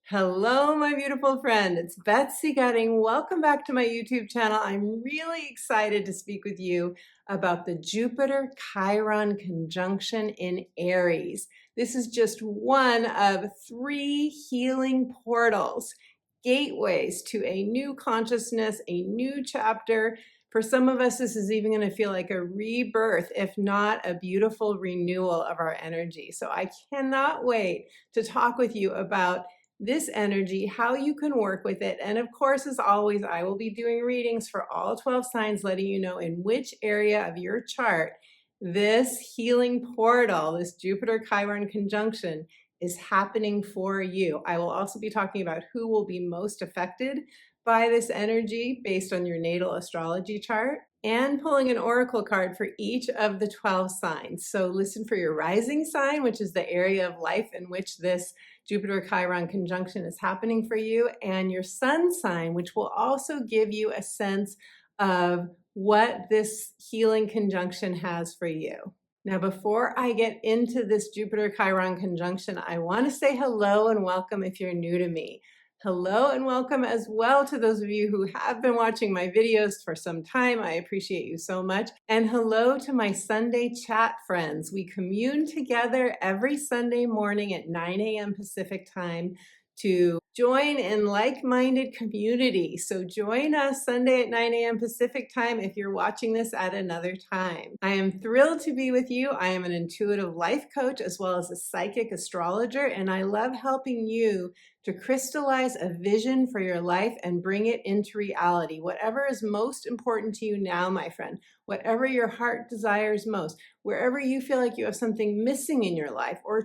Hello, my beautiful friend. It's Betsy Gutting. Welcome back to my YouTube channel. I'm really excited to speak with you about the Jupiter Chiron conjunction in Aries. This is just one of 3 healing portals, gateways to a new consciousness, a new chapter. For some of us, this is even going to feel like a rebirth, if not a beautiful renewal of our energy. So I cannot wait to talk with you about this energy, how you can work with it. And of course, as always, I will be doing readings for all 12 signs, letting you know in which area of your chart this healing portal, this Jupiter Chiron conjunction, is happening for you. I will also be talking about who will be most affected by this energy based on your natal astrology chart, and pulling an oracle card for each of the 12 signs. So listen for your rising sign, which is the area of life in which this Jupiter Chiron conjunction is happening for you, and your sun sign, which will also give you a sense of what this healing conjunction has for you. Now, before I get into this Jupiter Chiron conjunction, I want to say hello and welcome if you're new to me. Hello and welcome as well to those of you who have been watching my videos for some time. I appreciate you so much. And hello to my Sunday chat friends. We commune together every Sunday morning at 9 a.m. Pacific time to join in like-minded community. So join us Sunday at 9 a.m. Pacific time if you're watching this at another time. I am thrilled to be with you. I am an intuitive life coach as well as a psychic astrologer, and I love helping you to crystallize a vision for your life and bring it into reality. Whatever is most important to you now, my friend, whatever your heart desires most, wherever you feel like you have something missing in your life or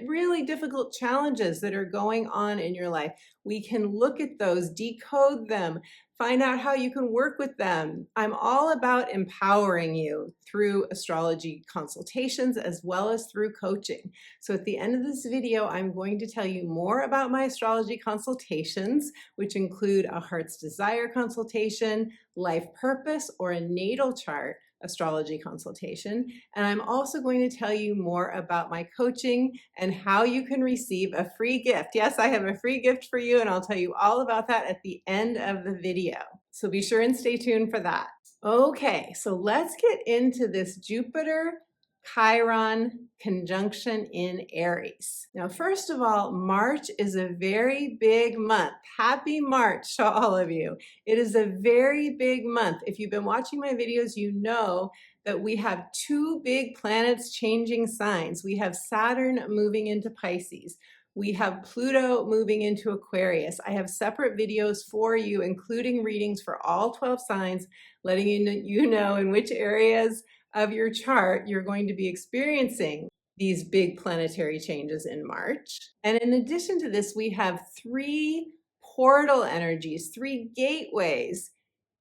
really difficult challenges that are going on in your life, we can look at those, decode them, find out how you can work with them. I'm all about empowering you through astrology consultations as well as through coaching. So at the end of this video, I'm going to tell you more about my astrology consultations, which include a heart's desire consultation, life purpose, or a natal chart astrology consultation. And I'm also going to tell you more about my coaching and how you can receive a free gift. Yes, I have a free gift for you, and I'll tell you all about that at the end of the video. So be sure and stay tuned for that. Okay, so let's get into this Jupiter Chiron conjunction in Aries. Now, first of all, March is a very big month. Happy March to all of you. It is a very big month. If you've been watching my videos, you know that we have 2 big planets changing signs. We have Saturn moving into Pisces. We have Pluto moving into Aquarius. I have separate videos for you, including readings for all 12 signs, letting you know in which areas of your chart you're going to be experiencing these big planetary changes in March. And in addition to this, we have 3 portal energies, 3 gateways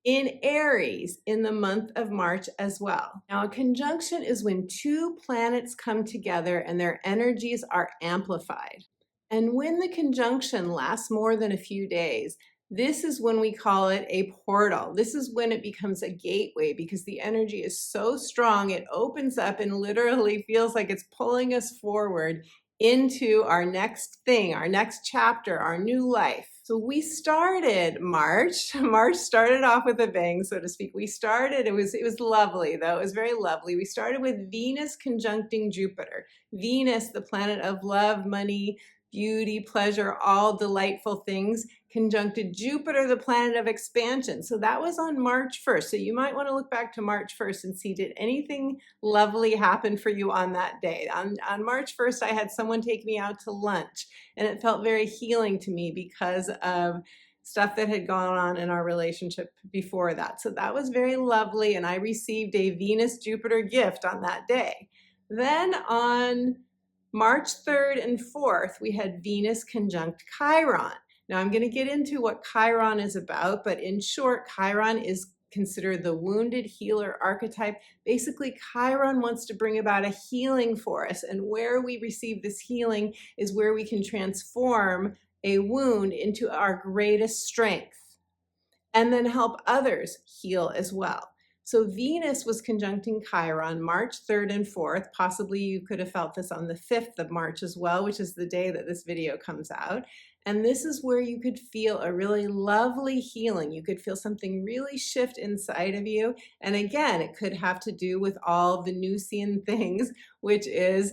in Aries in the month of March as well. Now, a conjunction is when 2 planets come together and their energies are amplified. And when the conjunction lasts more than a few days, this is when we call it a portal. This is when it becomes a gateway because the energy is so strong, it opens up and literally feels like it's pulling us forward into our next thing, our next chapter, our new life. So we started March. March started off with a bang, so to speak. It was lovely though. It was very lovely. We started with Venus conjuncting Jupiter. Venus, the planet of love, money, beauty, pleasure, all delightful things, conjuncted Jupiter, the planet of expansion. So that was on March 1st. So you might want to look back to March 1st and see, did anything lovely happen for you on that day? On March 1st, I had someone take me out to lunch, and it felt very healing to me because of stuff that had gone on in our relationship before that. So that was very lovely, and I received a Venus-Jupiter gift on that day. Then on March 3rd and 4th, we had Venus conjunct Chiron. Now I'm going to get into what Chiron is about, but in short, Chiron is considered the wounded healer archetype. Basically, Chiron wants to bring about a healing for us, and where we receive this healing is where we can transform a wound into our greatest strength and then help others heal as well. So Venus was conjuncting Chiron March 3rd and 4th. Possibly you could have felt this on the 5th of March as well, which is the day that this video comes out. And this is where you could feel a really lovely healing. You could feel something really shift inside of you. And again, it could have to do with all the Venusian things, which is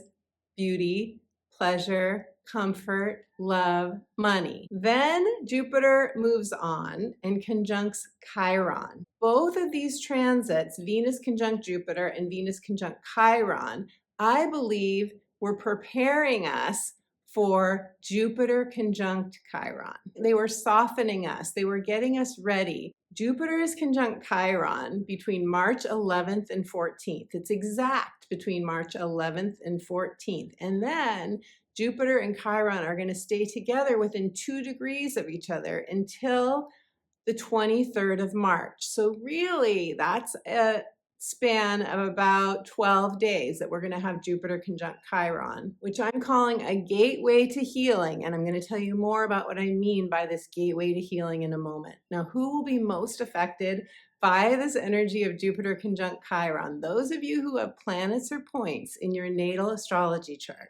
beauty, pleasure, comfort, love, money. Then Jupiter moves on and conjuncts Chiron. Both of these transits, Venus conjunct Jupiter and Venus conjunct Chiron, I believe were preparing us for Jupiter conjunct Chiron. They were softening us. They were getting us ready. Jupiter is conjunct Chiron between March 11th and 14th. It's exact between March 11th and 14th. And then Jupiter and Chiron are going to stay together within 2 degrees of each other until the 23rd of March. So really, that's a span of about 12 days that we're going to have Jupiter conjunct Chiron, which I'm calling a gateway to healing. And I'm going to tell you more about what I mean by this gateway to healing in a moment. Now, who will be most affected by this energy of Jupiter conjunct Chiron? Those of you who have planets or points in your natal astrology chart.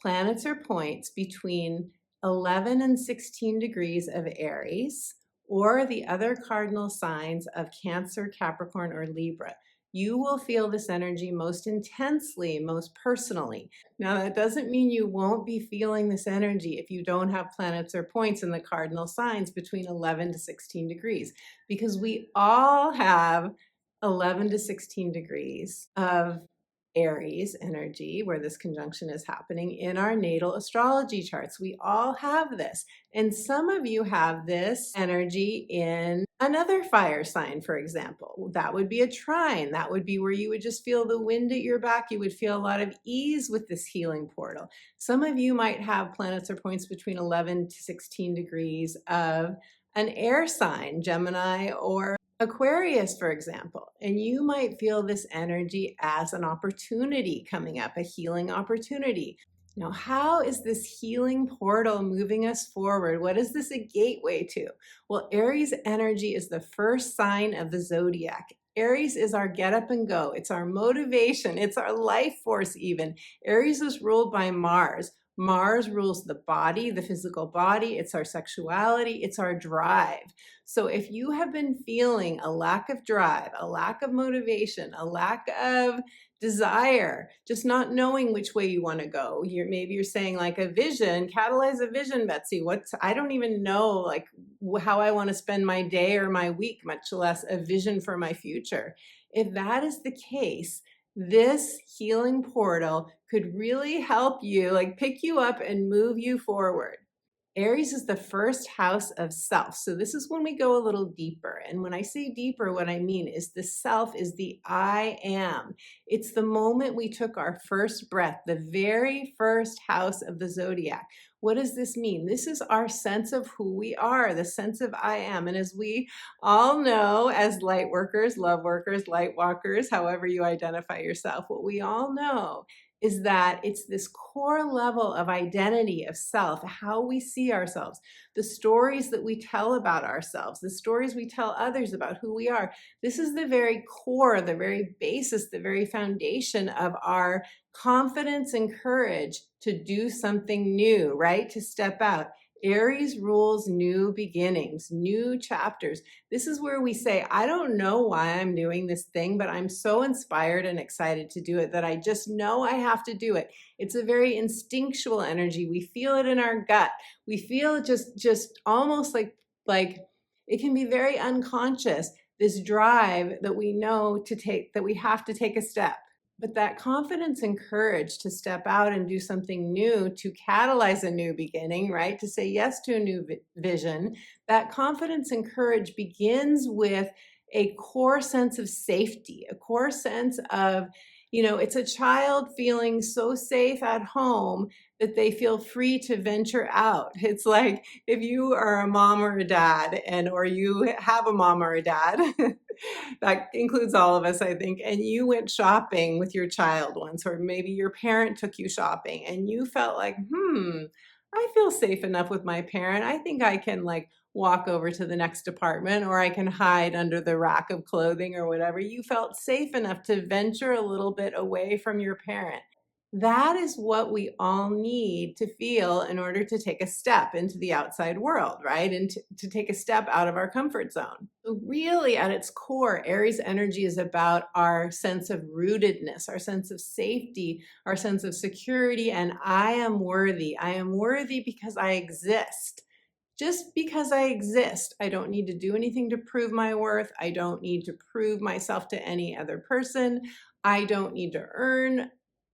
Planets or points between 11 and 16 degrees of Aries, or the other cardinal signs of Cancer, Capricorn, or Libra. You will feel this energy most intensely, most personally. Now, that doesn't mean you won't be feeling this energy if you don't have planets or points in the cardinal signs between 11 to 16 degrees, because we all have 11 to 16 degrees of Aries energy, where this conjunction is happening in our natal astrology charts. We all have this. And some of you have this energy in another fire sign, for example. That would be a trine. That would be where you would just feel the wind at your back. You would feel a lot of ease with this healing portal. Some of you might have planets or points between 11 to 16 degrees of an air sign, Gemini or Aquarius, for example, and you might feel this energy as an opportunity coming up, a healing opportunity. Now, how is this healing portal moving us forward? What is this a gateway to? Well, Aries energy is the first sign of the zodiac. Aries is our get up and go. It's our motivation. It's our life force even. Aries is ruled by Mars. Mars rules the body, the physical body. It's our sexuality. It's our drive. So if you have been feeling a lack of drive, a lack of motivation, a lack of desire, just not knowing which way you want to go, maybe you're saying like a vision, catalyze a vision, Betsy. I don't even know like how I want to spend my day or my week, much less a vision for my future. If that is the case, this healing portal could really help you, like pick you up and move you forward. Aries is the first house of self. So this is when we go a little deeper. And when I say deeper, what I mean is the self is the I am. It's the moment we took our first breath, the very first house of the zodiac. What does this mean? This is our sense of who we are, the sense of I am. And as we all know, as light workers, love workers, light walkers, however you identify yourself, what we all know is that it's this core level of identity of self, how we see ourselves, the stories that we tell about ourselves, the stories we tell others about who we are. This is the very core, the very basis, the very foundation of our confidence and courage to do something new, right? To step out. Aries rules new beginnings, new chapters. This is where we say, I don't know why I'm doing this thing, but I'm so inspired and excited to do it that I just know I have to do it. It's a very instinctual energy. We feel it in our gut. We feel it just almost like it can be very unconscious, this drive that we know to take, that we have to take a step. But that confidence and courage to step out and do something new, to catalyze a new beginning, right? To say yes to a new vision, that confidence and courage begins with a core sense of safety, a core sense of, it's a child feeling so safe at home that they feel free to venture out. It's like if you are a mom or a dad, or you have a mom or a dad, that includes all of us, I think, and you went shopping with your child once, or maybe your parent took you shopping and you felt like, I feel safe enough with my parent. I think I can walk over to the next department, or I can hide under the rack of clothing or whatever. You felt safe enough to venture a little bit away from your parent. That is what we all need to feel in order to take a step into the outside world, right? And to take a step out of our comfort zone. So really at its core, Aries energy is about our sense of rootedness, our sense of safety, our sense of security, and I am worthy. I am worthy because I exist. Just because I exist, I don't need to do anything to prove my worth. I don't need to prove myself to any other person. I don't need to earn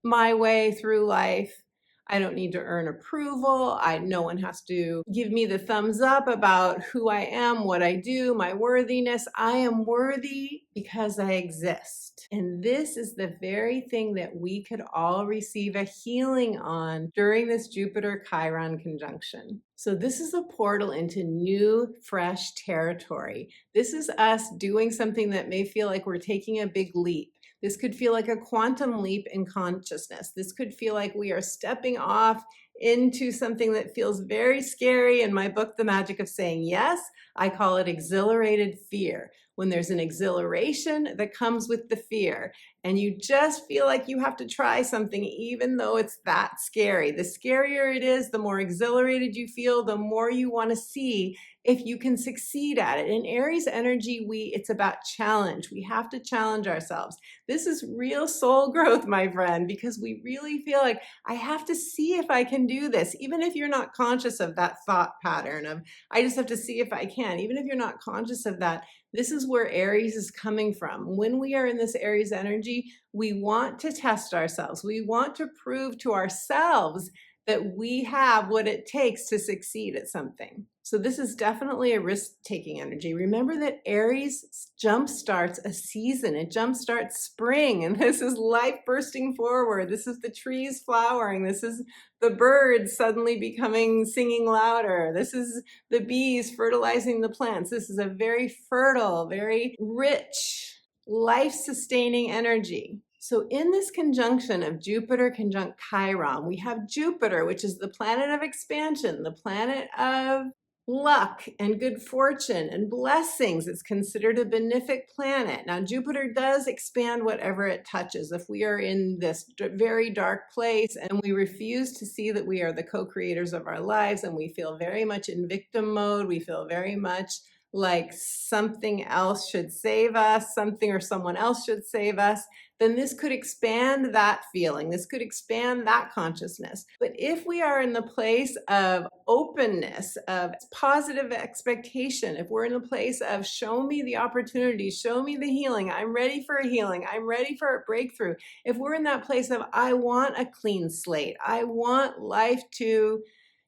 my way through life. I don't need to earn approval. No one has to give me the thumbs up about who I am, what I do, my worthiness. I am worthy because I exist. And this is the very thing that we could all receive a healing on during this Jupiter Chiron conjunction. So this is a portal into new, fresh territory. This is us doing something that may feel like we're taking a big leap. This could feel like a quantum leap in consciousness. This could feel like we are stepping off into something that feels very scary. In my book, The Magic of Saying Yes, I call it exhilarated fear. When there's an exhilaration that comes with the fear, and you just feel like you have to try something even though it's that scary. The scarier it is, the more exhilarated you feel, the more you want to see if you can succeed at it. In Aries energy, it's about challenge. We have to challenge ourselves. This is real soul growth, my friend, because we really feel like I have to see if I can do this, even if you're not conscious of that thought pattern of I just have to see if I can. Even if you're not conscious of that, this is where Aries is coming from. When we are in this Aries energy, we want to test ourselves. We want to prove to ourselves that we have what it takes to succeed at something. So this is definitely a risk-taking energy. Remember that Aries jumpstarts a season. It jumpstarts spring, and this is life bursting forward. This is the trees flowering. This is the birds suddenly singing louder. This is the bees fertilizing the plants. This is a very fertile, very rich, life-sustaining energy. So in this conjunction of Jupiter conjunct Chiron, we have Jupiter, which is the planet of expansion, the planet of luck and good fortune and blessings. It's considered a benefic planet. Now, Jupiter does expand whatever it touches. If we are in this very dark place and we refuse to see that we are the co-creators of our lives and we feel very much in victim mode, we feel very much like something else should save us, something or someone else should save us, then this could expand that feeling. This could expand that consciousness. But if we are in the place of openness, of positive expectation, if we're in a place of show me the opportunity, show me the healing, I'm ready for a healing, I'm ready for a breakthrough. If we're in that place of I want a clean slate, I want life to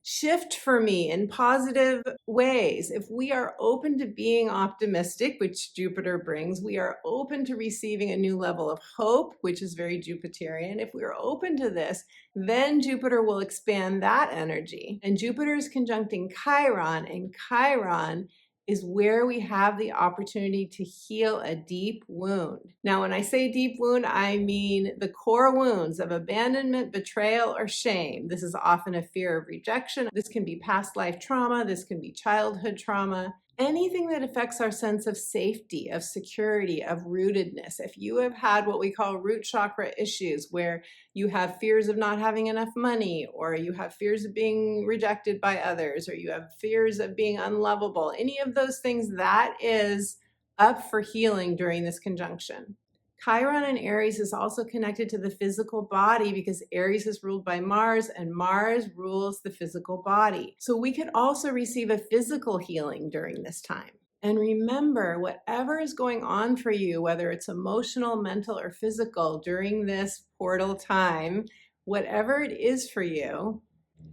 shift for me in positive ways. If we are open to being optimistic, which Jupiter brings, we are open to receiving a new level of hope, which is very Jupiterian. If we are open to this, then Jupiter will expand that energy. And Jupiter is conjuncting Chiron, and Chiron is where we have the opportunity to heal a deep wound. Now, when I say deep wound, I mean the core wounds of abandonment, betrayal, or shame. This is often a fear of rejection. This can be past life trauma. This can be childhood trauma. Anything that affects our sense of safety, of security, of rootedness. If you have had what we call root chakra issues, where you have fears of not having enough money, or you have fears of being rejected by others, or you have fears of being unlovable, any of those things, that is up for healing during this conjunction. Chiron in Aries is also connected to the physical body because Aries is ruled by Mars and Mars rules the physical body. So we could also receive a physical healing during this time. And remember, whatever is going on for you, whether it's emotional, mental, or physical during this portal time, whatever it is for you,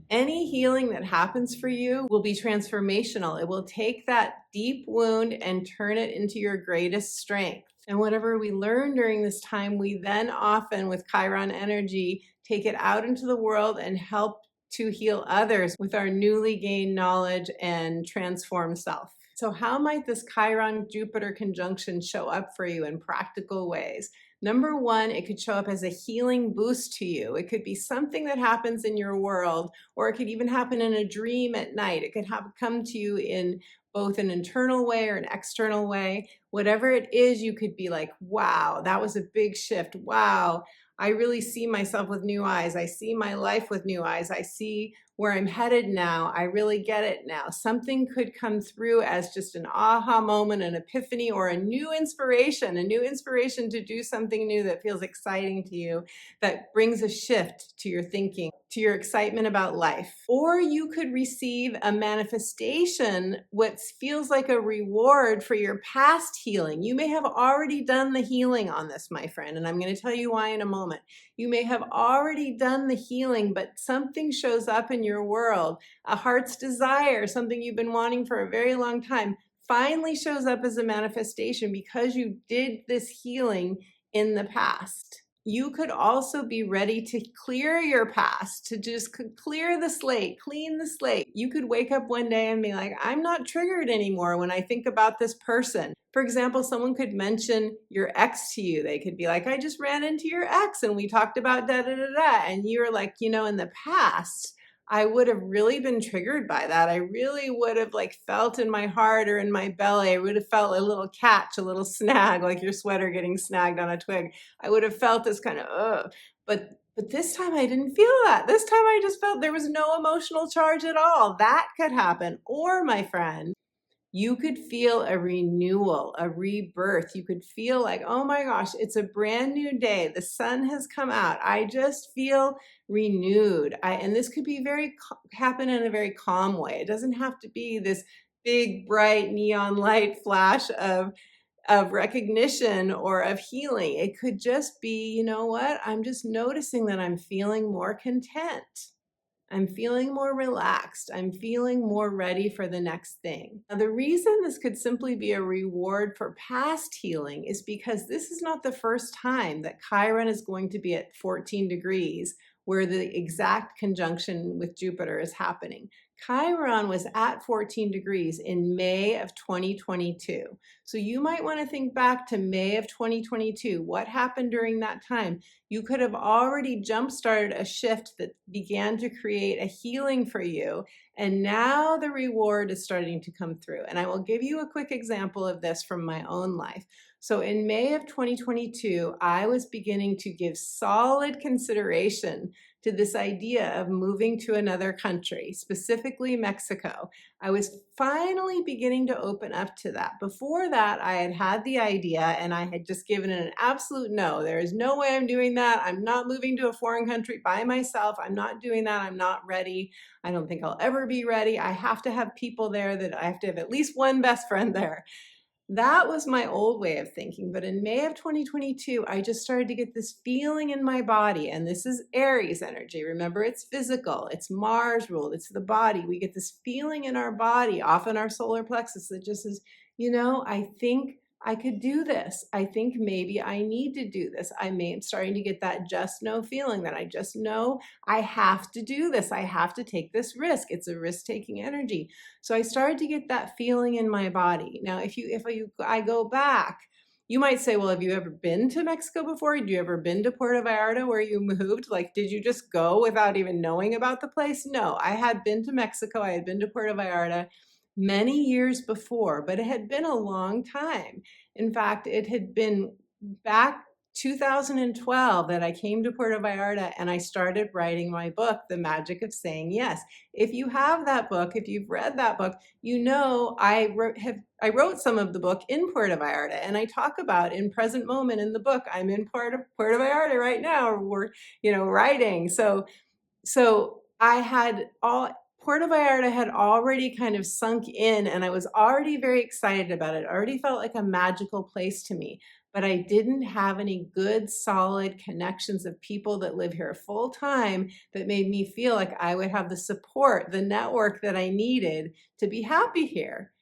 any healing that happens for you will be transformational. It will take that deep wound and turn it into your greatest strength. And whatever we learn during this time, we then often, with Chiron energy, take it out into the world and help to heal others with our newly gained knowledge and transformed self. So how might this Chiron-Jupiter conjunction show up for you in practical ways? Number one, it could show up as a healing boost to you. It could be something that happens in your world, or it could even happen in a dream at night. It could come to you in both an internal way or an external way. Whatever it is, you could be like, wow, that was a big shift. Wow, I really see myself with new eyes. I see my life with new eyes. I see where I'm headed now. I really get it now. Something could come through as just an aha moment, an epiphany, or a new inspiration to do something new that feels exciting to you, that brings a shift to your thinking, to your excitement about life. Or you could receive a manifestation, what feels like a reward for your past healing. You may have already done the healing on this, my friend, and I'm going to tell you why in a moment. You may have already done the healing, but something shows up in your world, a heart's desire, something you've been wanting for a very long time, finally shows up as a manifestation because you did this healing in the past. You could also be ready to clear your past, to just clear the slate, clean the slate. You could wake up one day and be like, I'm not triggered anymore when I think about this person. For example, someone could mention your ex to you. They could be like, I just ran into your ex and we talked about da da da da. And you're like, you know, in the past, I would have really been triggered by that. I really would have like felt in my heart or in my belly, I would have felt a little catch, a little snag, like your sweater getting snagged on a twig. I would have felt this kind of, but this time I didn't feel that. This time I just felt there was no emotional charge at all. That could happen. Or, my friend, you could feel a renewal, a rebirth. You could feel like, oh my gosh, it's a brand new day. The sun has come out. I just feel renewed. And this could be happen in a very calm way. It doesn't have to be this big, bright neon light flash of recognition or of healing. It could just be, you know what? I'm just noticing that I'm feeling more content. I'm feeling more relaxed. I'm feeling more ready for the next thing. Now, the reason this could simply be a reward for past healing is because this is not the first time that Chiron is going to be at 14 degrees, where the exact conjunction with Jupiter is happening. Chiron was at 14 degrees in May of 2022. So you might want to think back to May of 2022. What happened during that time? You could have already jump-started a shift that began to create a healing for you. And now the reward is starting to come through. And I will give you a quick example of this from my own life. So in May of 2022, I was beginning to give solid consideration to this idea of moving to another country, specifically Mexico. I was finally beginning to open up to that. Before that, I had had the idea and I had just given it an absolute no. There is no way I'm doing that. I'm not moving to a foreign country by myself. I'm not doing that. I'm not ready. I don't think I'll ever be ready. I have to have people there, that I have to have at least one best friend there. That was my old way of thinking. But in May of 2022, I just started to get this feeling in my body. And this is Aries energy. Remember, it's physical, it's Mars ruled, it's the body. We get this feeling in our body, often our solar plexus, that just says, you know, I think I could do this. I think maybe I need to do this. I'm starting to get that just know feeling, that I just know I have to do this. I have to take this risk. It's a risk-taking energy. So I started to get that feeling in my body. Now, I go back, you might say, well, have you ever been to Mexico before? Have you ever been to Puerto Vallarta where you moved? Like, did you just go without even knowing about the place? No, I had been to Mexico. I had been to Puerto Vallarta many years before, but it had been a long time. In fact, it had been back 2012 that I came to Puerto Vallarta and I started writing my book, The Magic of Saying Yes. If you have that book, if you've read that book, you know I wrote some of the book in Puerto Vallarta, and I talk about in present moment in the book, I'm in Puerto Vallarta right now, we're writing. So I had Puerto Vallarta had already kind of sunk in, and I was already very excited about it. It already felt like a magical place to me, but I didn't have any good, solid connections of people that live here full time that made me feel like I would have the support, the network that I needed to be happy here.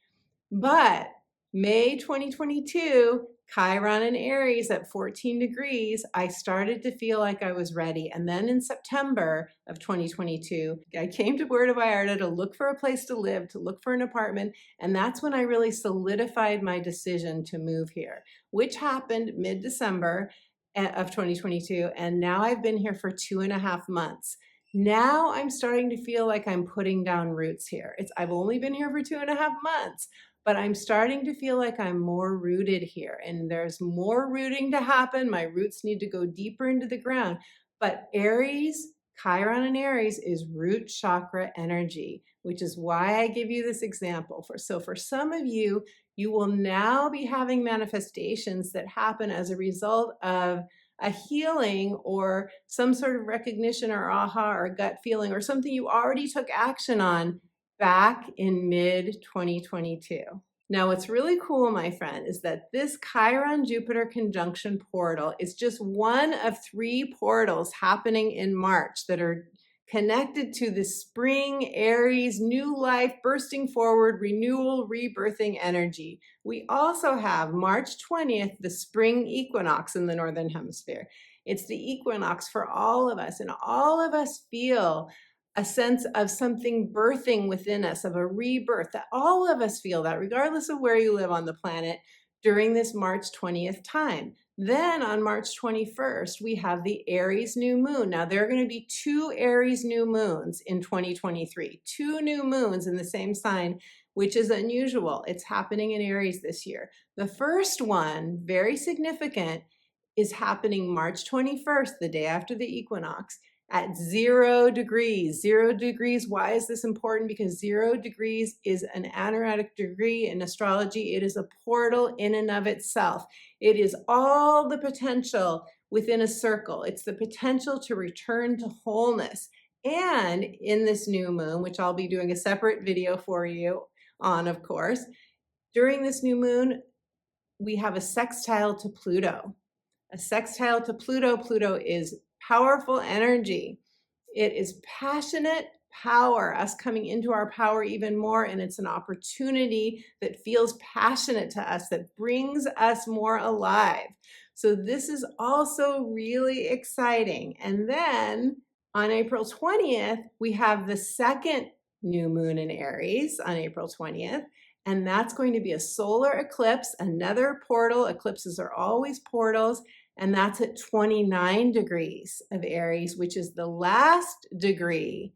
But May 2022, Chiron and Aries at 14 degrees, I started to feel like I was ready. And then in September of 2022, I came to Puerto Vallarta to look for a place to live, to look for an apartment. And that's when I really solidified my decision to move here, which happened mid-December of 2022. And now I've been here for 2.5 months. Now I'm starting to feel like I'm putting down roots here. I've only been here for 2.5 months, but I'm starting to feel like I'm more rooted here, and there's more rooting to happen. My roots need to go deeper into the ground. But Aries, Chiron and Aries is root chakra energy, which is why I give you this example. So for some of you, you will now be having manifestations that happen as a result of a healing or some sort of recognition or aha or gut feeling or something you already took action on back in mid 2022. Now, what's really cool, my friend, is that this Chiron Jupiter conjunction portal is just one of 3 portals happening in March that are connected to the spring, Aries, new life, bursting forward, renewal, rebirthing energy. We also have March 20th, the spring equinox in the Northern Hemisphere. It's the equinox for all of us, and all of us feel a sense of something birthing within us, of a rebirth, that all of us feel that regardless of where you live on the planet during this March 20th time. Then on March 21st, we have the Aries new moon. Now, there are going to be 2 Aries new moons in 2023, 2 new moons in the same sign, which is unusual. It's happening in Aries this year. The first one, very significant, is happening March 21st, the day after the equinox, at 0 degrees. 0 degrees, why is this important? Because 0 degrees is an anaretic degree in astrology. It is a portal in and of itself. It is all the potential within a circle. It's the potential to return to wholeness. And in this new moon, which I'll be doing a separate video for you on, of course, during this new moon, we have a sextile to Pluto. A sextile to Pluto. Pluto is powerful energy. It is passionate power, us coming into our power even more, and it's an opportunity that feels passionate to us, that brings us more alive. So this is also really exciting. And then on April 20th, we have the second new moon in Aries on April 20th. And that's going to be a solar eclipse, another portal. Eclipses are always portals. And that's at 29 degrees of Aries, which is the last degree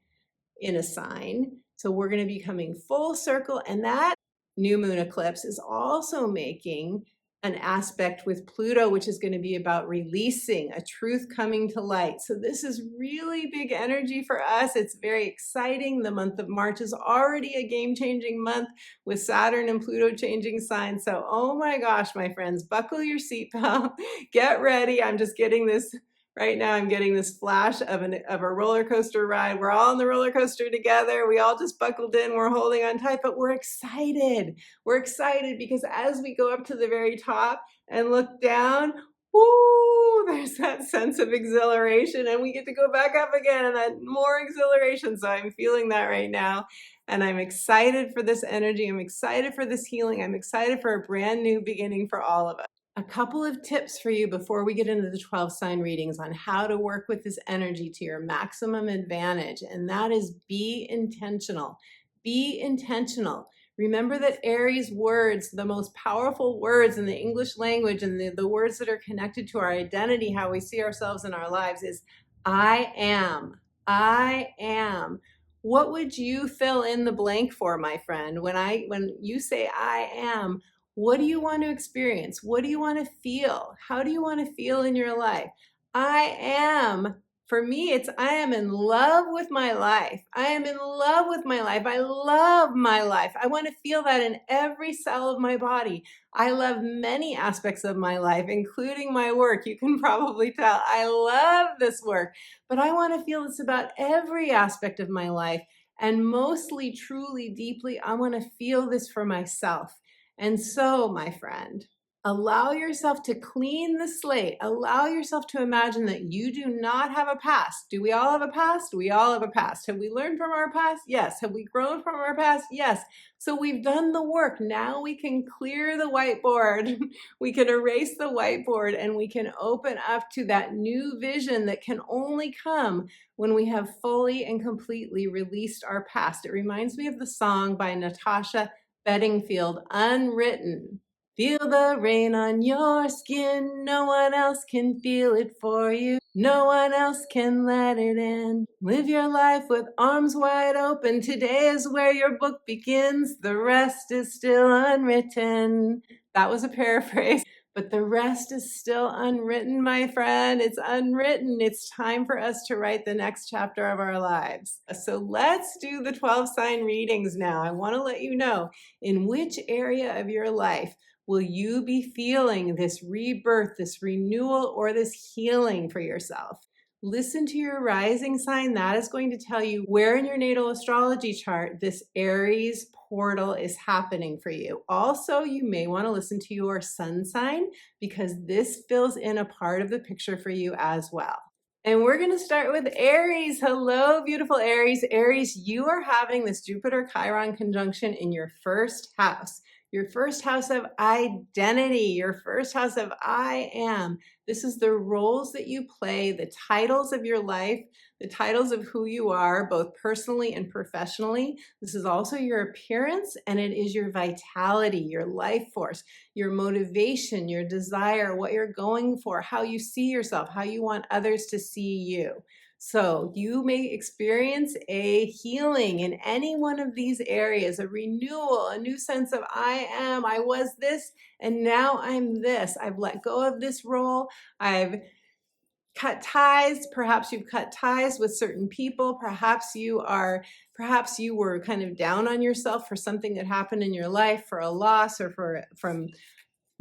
in a sign. So we're going to be coming full circle. And that new moon eclipse is also making an aspect with Pluto, which is going to be about releasing a truth coming to light. So this is really big energy for us. It's very exciting. The month of March is already a game-changing month with Saturn and Pluto changing signs. So, oh my gosh, my friends, buckle your seatbelt, get ready. I'm just getting this right now. I'm getting this flash of a roller coaster ride. We're all on the roller coaster together. We all just buckled in. We're holding on tight, but we're excited. We're excited because as we go up to the very top and look down, woo, there's that sense of exhilaration, and we get to go back up again and that more exhilaration. So I'm feeling that right now. And I'm excited for this energy. I'm excited for this healing. I'm excited for a brand new beginning for all of us. A couple of tips for you before we get into the 12 sign readings on how to work with this energy to your maximum advantage. And that is be intentional. Be intentional. Remember that Aries words, the most powerful words in the English language and the words that are connected to our identity, how we see ourselves in our lives, is I am. I am. What would you fill in the blank for, my friend? When you say I am, what do you want to experience? What do you want to feel? How do you want to feel in your life? I am. For me, I am in love with my life. I am in love with my life. I love my life. I want to feel that in every cell of my body. I love many aspects of my life, including my work. You can probably tell I love this work, but I want to feel this about every aspect of my life. And mostly, truly, deeply, I want to feel this for myself. And so, my friend, allow yourself to clean the slate. Allow yourself to imagine that you do not have a past. Do we all have a past? We all have a past. Have we learned from our past? Yes. Have we grown from our past? Yes. So we've done the work. Now we can clear the whiteboard. We can erase the whiteboard and we can open up to that new vision that can only come when we have fully and completely released our past. It reminds me of the song by Natasha Bedingfield, Unwritten. Feel the rain on your skin. No one else can feel it for you. No one else can let it in. Live your life with arms wide open. Today is where your book begins. The rest is still unwritten. That was a paraphrase, but the rest is still unwritten, my friend. It's unwritten. It's time for us to write the next chapter of our lives. So let's do the 12 sign readings now. I want to let you know in which area of your life will you be feeling this rebirth, this renewal, or this healing for yourself? Listen to your rising sign. That is going to tell you where in your natal astrology chart this Aries portal is happening for you. Also, you may want to listen to your sun sign because this fills in a part of the picture for you as well. And we're going to start with Aries. Hello, beautiful Aries. Aries, you are having this Jupiter Chiron conjunction in your first house. Your first house of identity, your first house of I am. This is the roles that you play, the titles of your life, the titles of who you are, both personally and professionally. This is also your appearance, and it is your vitality, your life force, your motivation, your desire, what you're going for, how you see yourself, how you want others to see you. So you may experience a healing in any one of these areas, a renewal, a new sense of I am, I was this, and now I'm this. I've let go of this role. I've cut ties. Perhaps you've cut ties with certain people. Perhaps you were kind of down on yourself for something that happened in your life, for a loss, or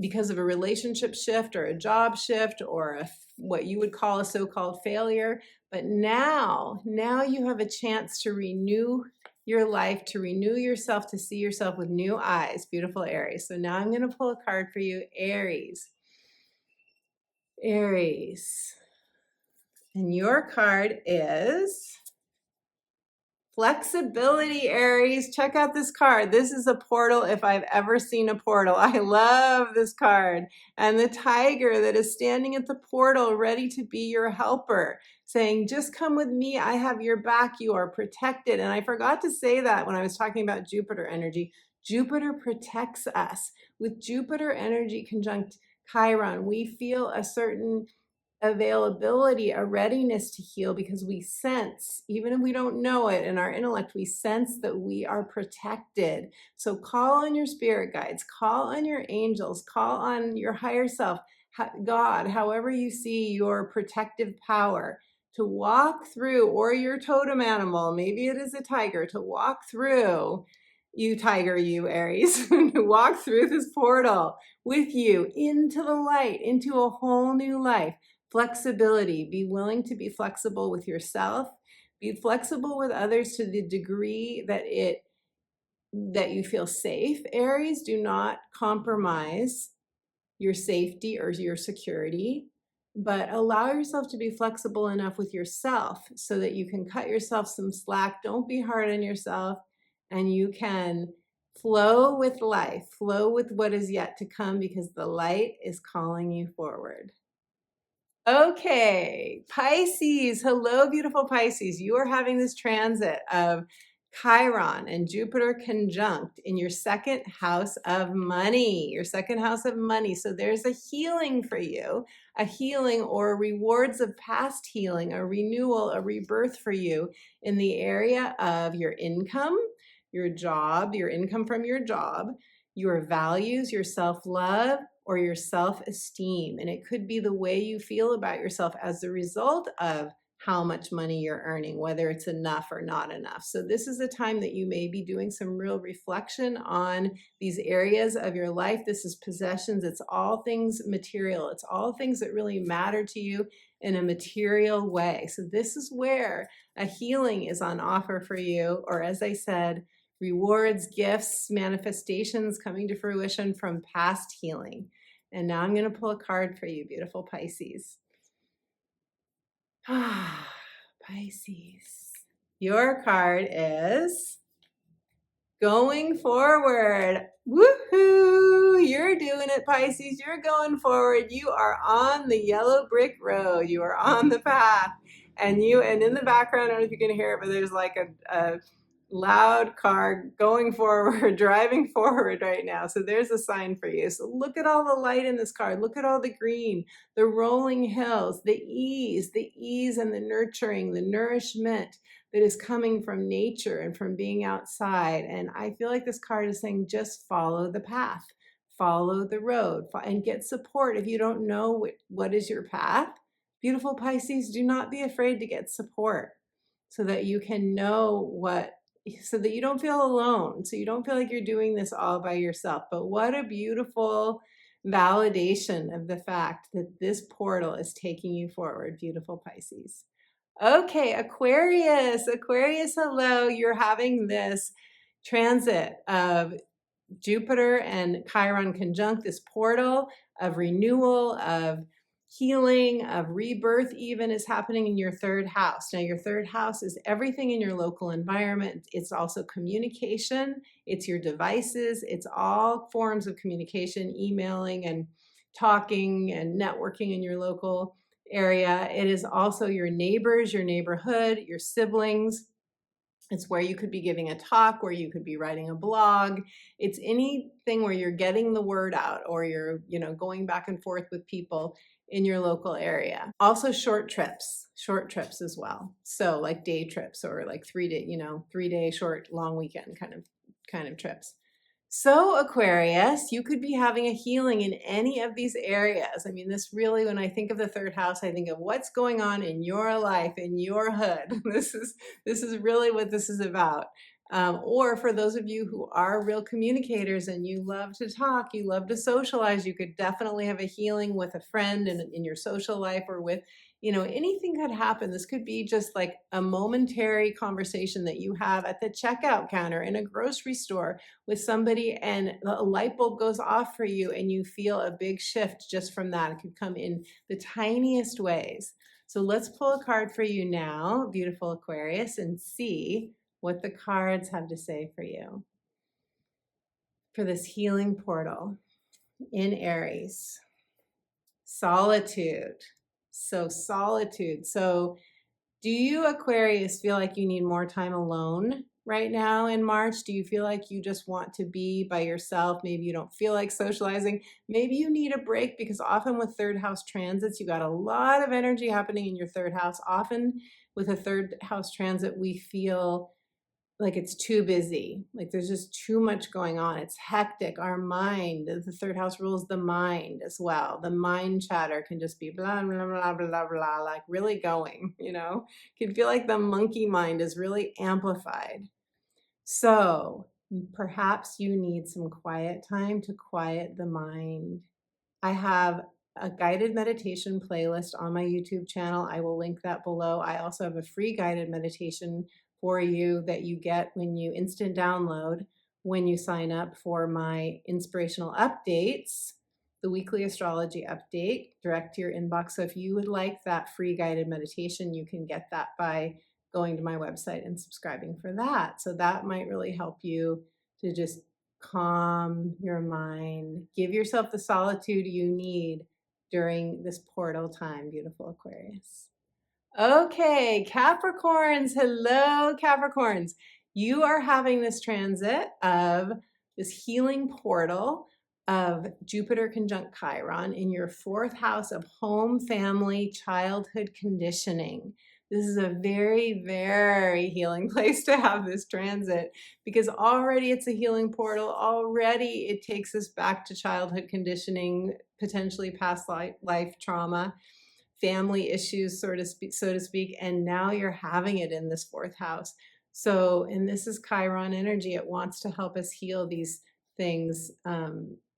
because of a relationship shift or a job shift or what you would call a so-called failure. But now you have a chance to renew your life, to renew yourself, to see yourself with new eyes. Beautiful Aries. So now I'm going to pull a card for you, Aries. Aries. And your card is flexibility, Aries. Check out this card. This is a portal if I've ever seen a portal. I love this card. And the tiger that is standing at the portal ready to be your helper, saying, just come with me. I have your back. You are protected. And I forgot to say that when I was talking about Jupiter energy. Jupiter protects us. With Jupiter energy conjunct Chiron, we feel a certain availability, a readiness to heal, because we sense, even if we don't know it in our intellect, we sense that we are protected. So call on your spirit guides, call on your angels, call on your higher self, God, however you see your protective power, to walk through, or your totem animal, maybe it is a tiger, to walk through, you tiger, you Aries, to walk through this portal with you into the light, into a whole new life. Flexibility, be willing to be flexible with yourself, be flexible with others to the degree that you feel safe. Aries, do not compromise your safety or your security, but allow yourself to be flexible enough with yourself so that you can cut yourself some slack. Don't be hard on yourself, and you can flow with life, flow with what is yet to come, because the light is calling you forward. Okay, Pisces. Hello, beautiful Pisces. You are having this transit of Chiron and Jupiter conjunct in your second house of money, your second house of money. So there's a healing for you, a healing or rewards of past healing, a renewal, a rebirth for you in the area of your income, your job, your income from your job, your values, your self-love, or your self-esteem. And it could be the way you feel about yourself as a result of how much money you're earning, whether it's enough or not enough. So this is a time that you may be doing some real reflection on these areas of your life. This is possessions. It's all things material. It's all things that really matter to you in a material way. So this is where a healing is on offer for you, or as I said, rewards, gifts, manifestations coming to fruition from past healing. And now I'm going to pull a card for you, beautiful Pisces. Pisces. Your card is going forward. Woohoo! You're doing it, Pisces. You're going forward. You are on the yellow brick road. You are on the path. And in the background, I don't know if you can hear it, but there's like a loud car going forward, driving forward right now. So there's a sign for you. So look at all the light in this card. Look at all the green, the rolling hills, the ease and the nurturing, the nourishment that is coming from nature and from being outside. And I feel like this card is saying, just follow the path, follow the road, and get support. If you don't know what is your path, beautiful Pisces, do not be afraid to get support so that you can know so that you don't feel alone, so you don't feel like you're doing this all by yourself. But what a beautiful validation of the fact that this portal is taking you forward, beautiful Pisces. Okay, Aquarius, hello. You're having this transit of Jupiter and Chiron conjunct, this portal of renewal, of healing, of rebirth even is happening in your third house. Now, your third house is everything in your local environment. It's also communication. It's your devices. It's all forms of communication, emailing and talking and networking in your local area. It is also your neighbors, your neighborhood, your siblings. It's where you could be giving a talk, where you could be writing a blog. It's anything where you're getting the word out, or you're, going back and forth with people in your local area. Also short trips as well. So like day trips, or like 3-day short, long weekend kind of trips. So Aquarius, you could be having a healing in any of these areas. I mean, this really, when I think of the third house, I think of what's going on in your life, in your hood. This is really what this is about. Or for those of you who are real communicators and you love to talk, you love to socialize, you could definitely have a healing with a friend in your social life, or with, anything could happen. This could be just like a momentary conversation that you have at the checkout counter in a grocery store with somebody, and a light bulb goes off for you and you feel a big shift just from that. It could come in the tiniest ways. So let's pull a card for you now, beautiful Aquarius, and see what the cards have to say for you for this healing portal in Aries. Solitude. So solitude. So do you, Aquarius, feel like you need more time alone right now in March? Do you feel like you just want to be by yourself? Maybe you don't feel like socializing. Maybe you need a break, because often with third house transits, you got a lot of energy happening in your third house. Often with a third house transit, we feel like it's too busy, like there's just too much going on. It's hectic. Our mind, the third house rules the mind as well. The mind chatter can just be blah, blah, blah, blah, blah, like really going, can feel like the monkey mind is really amplified. So perhaps you need some quiet time to quiet the mind. I have a guided meditation playlist on my YouTube channel. I will link that below. I also have a free guided meditation for you that you get when you instant download when you sign up for my inspirational updates, the weekly astrology update, direct to your inbox. So if you would like that free guided meditation, you can get that by going to my website and subscribing for that. So that might really help you to just calm your mind, give yourself the solitude you need during this portal time, beautiful Aquarius. Okay, Capricorns, hello Capricorns. You are having this transit of this healing portal of Jupiter conjunct Chiron in your fourth house of home, family, childhood conditioning. This is a very, very healing place to have this transit, because already it's a healing portal. Already it takes us back to childhood conditioning, potentially past life trauma, family issues, so to speak, and now you're having it in this fourth house. So, and this is Chiron energy. It wants to help us heal these things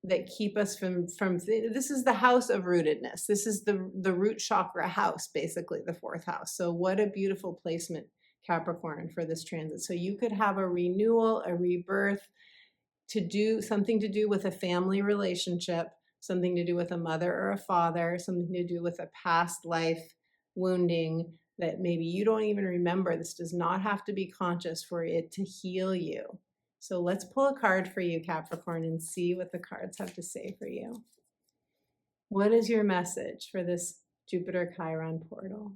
that keep us from this is the house of rootedness. This is the root chakra house, basically the fourth house. So what a beautiful placement, Capricorn, for this transit. So you could have a renewal, a rebirth, something to do with a family relationship, something to do with a mother or a father, something to do with a past life wounding that maybe you don't even remember. This does not have to be conscious for it to heal you. So let's pull a card for you, Capricorn, and see what the cards have to say for you. What is your message for this Jupiter Chiron portal?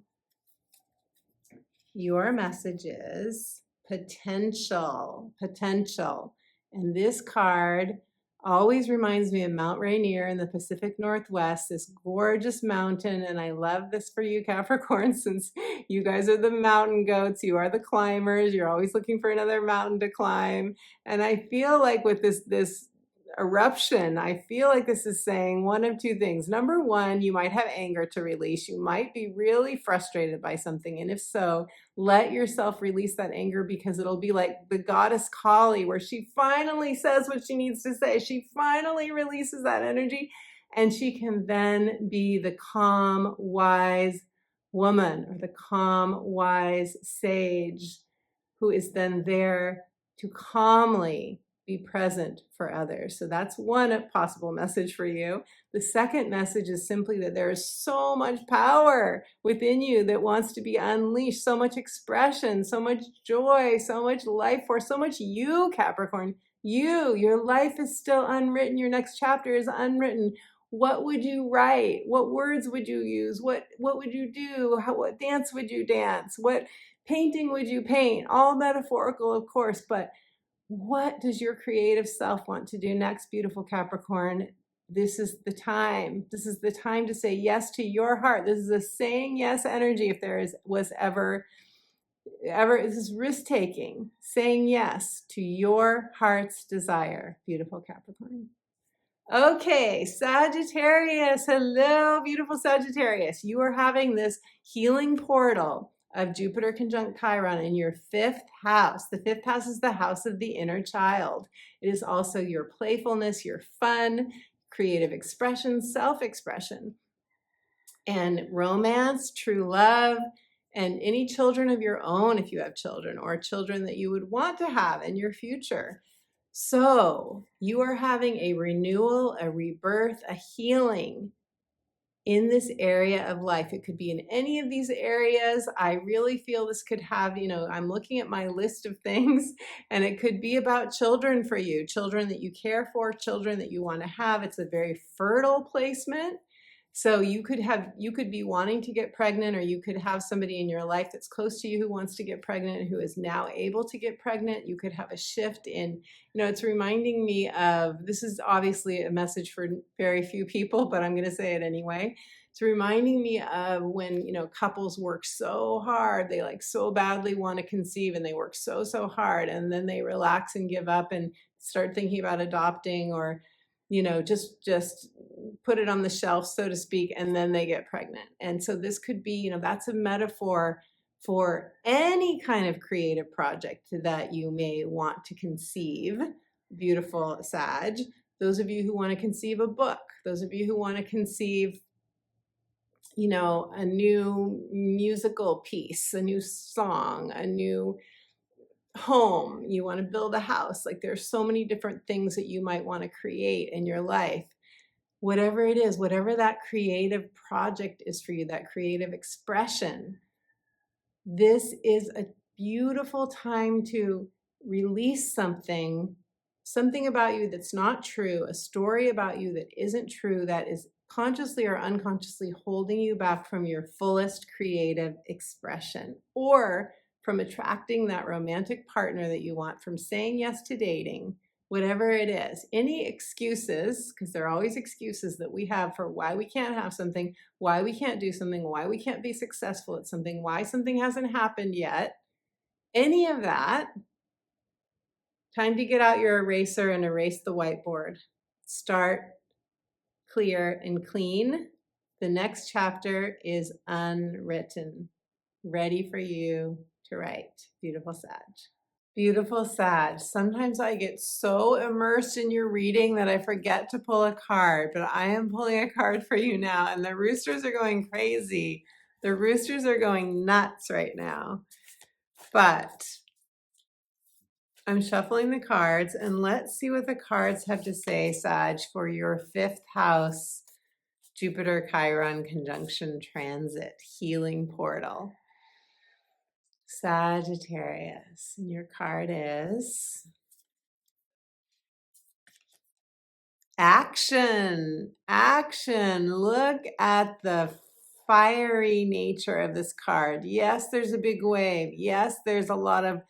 Your message is potential, potential. And this card always reminds me of Mount Rainier in the Pacific Northwest, this gorgeous mountain. And I love this for you, Capricorn, since you guys are the mountain goats, you are the climbers, you're always looking for another mountain to climb. And I feel like with this eruption, I feel like this is saying one of two things. Number one, you might have anger to release. You might be really frustrated by something. And if so, let yourself release that anger, because it'll be like the goddess Kali, where she finally says what she needs to say. She finally releases that energy, and she can then be the calm, wise woman, or the calm, wise sage, who is then there to calmly be present for others. So that's one possible message for you. The second message is simply that there is so much power within you that wants to be unleashed, so much expression, so much joy, so much life force, so much you, Capricorn. Your life is still unwritten. Your next chapter is unwritten. What would you write? What words would you use? What would you do? What dance would you dance? What painting would you paint? All metaphorical, of course, but what does your creative self want to do next, beautiful Capricorn? This is the time. This is the time to say yes to your heart. This is a saying yes energy. If there was ever, this is risk-taking, saying yes to your heart's desire, beautiful Capricorn. Okay, Sagittarius. Hello, beautiful Sagittarius. You are having this healing portal of Jupiter conjunct Chiron in your fifth house. The fifth house is the house of the inner child. It is also your playfulness, your fun, creative expression, self-expression, and romance, true love, and any children of your own, if you have children, or children that you would want to have in your future. So you are having a renewal, a rebirth, a healing in this area of life. It could be in any of these areas. I really feel this could have, I'm looking at my list of things, and it could be about children for you, children that you care for, children that you want to have. It's a very fertile placement. So you could be wanting to get pregnant, or you could have somebody in your life that's close to you who wants to get pregnant, who is now able to get pregnant. You could have a shift in, it's reminding me of, this is obviously a message for very few people, but I'm going to say it anyway. It's reminding me of when, couples work so hard, they like so badly want to conceive, and they work so hard, and then they relax and give up and start thinking about adopting, or just put it on the shelf, so to speak, and then they get pregnant. And so this could be, that's a metaphor for any kind of creative project that you may want to conceive, beautiful Sag. Those of you who want to conceive a book, those of you who want to conceive, a new musical piece, a new song, a new home, you want to build a house. Like, there's so many different things that you might want to create in your life. Whatever it is, whatever that creative project is for you, that creative expression, this is a beautiful time to release something about you that's not true, a story about you that isn't true, that is consciously or unconsciously holding you back from your fullest creative expression, or from attracting that romantic partner that you want, from saying yes to dating, whatever it is. Any excuses, because there are always excuses that we have for why we can't have something, why we can't do something, why we can't be successful at something, why something hasn't happened yet. Any of that, time to get out your eraser and erase the whiteboard. Start clear and clean. The next chapter is unwritten, ready for you to write. Beautiful Sag. Beautiful Sag. Sometimes I get so immersed in your reading that I forget to pull a card, but I am pulling a card for you now, and the roosters are going crazy. The roosters are going nuts right now. But I'm shuffling the cards, and let's see what the cards have to say, Sag, for your fifth house Jupiter Chiron conjunction transit healing portal. Sagittarius, and your card is action. Action. Look at the fiery nature of this card. Yes, there's a big wave. Yes, there's a lot of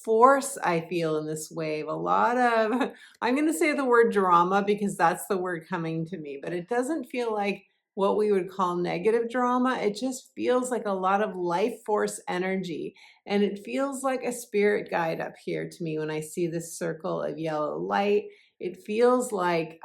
force I feel in this wave, a lot of, I'm going to say the word drama because that's the word coming to me, but it doesn't feel like what we would call negative drama. It just feels like a lot of life force energy. And it feels like a spirit guide up here to me when I see this circle of yellow light. It feels like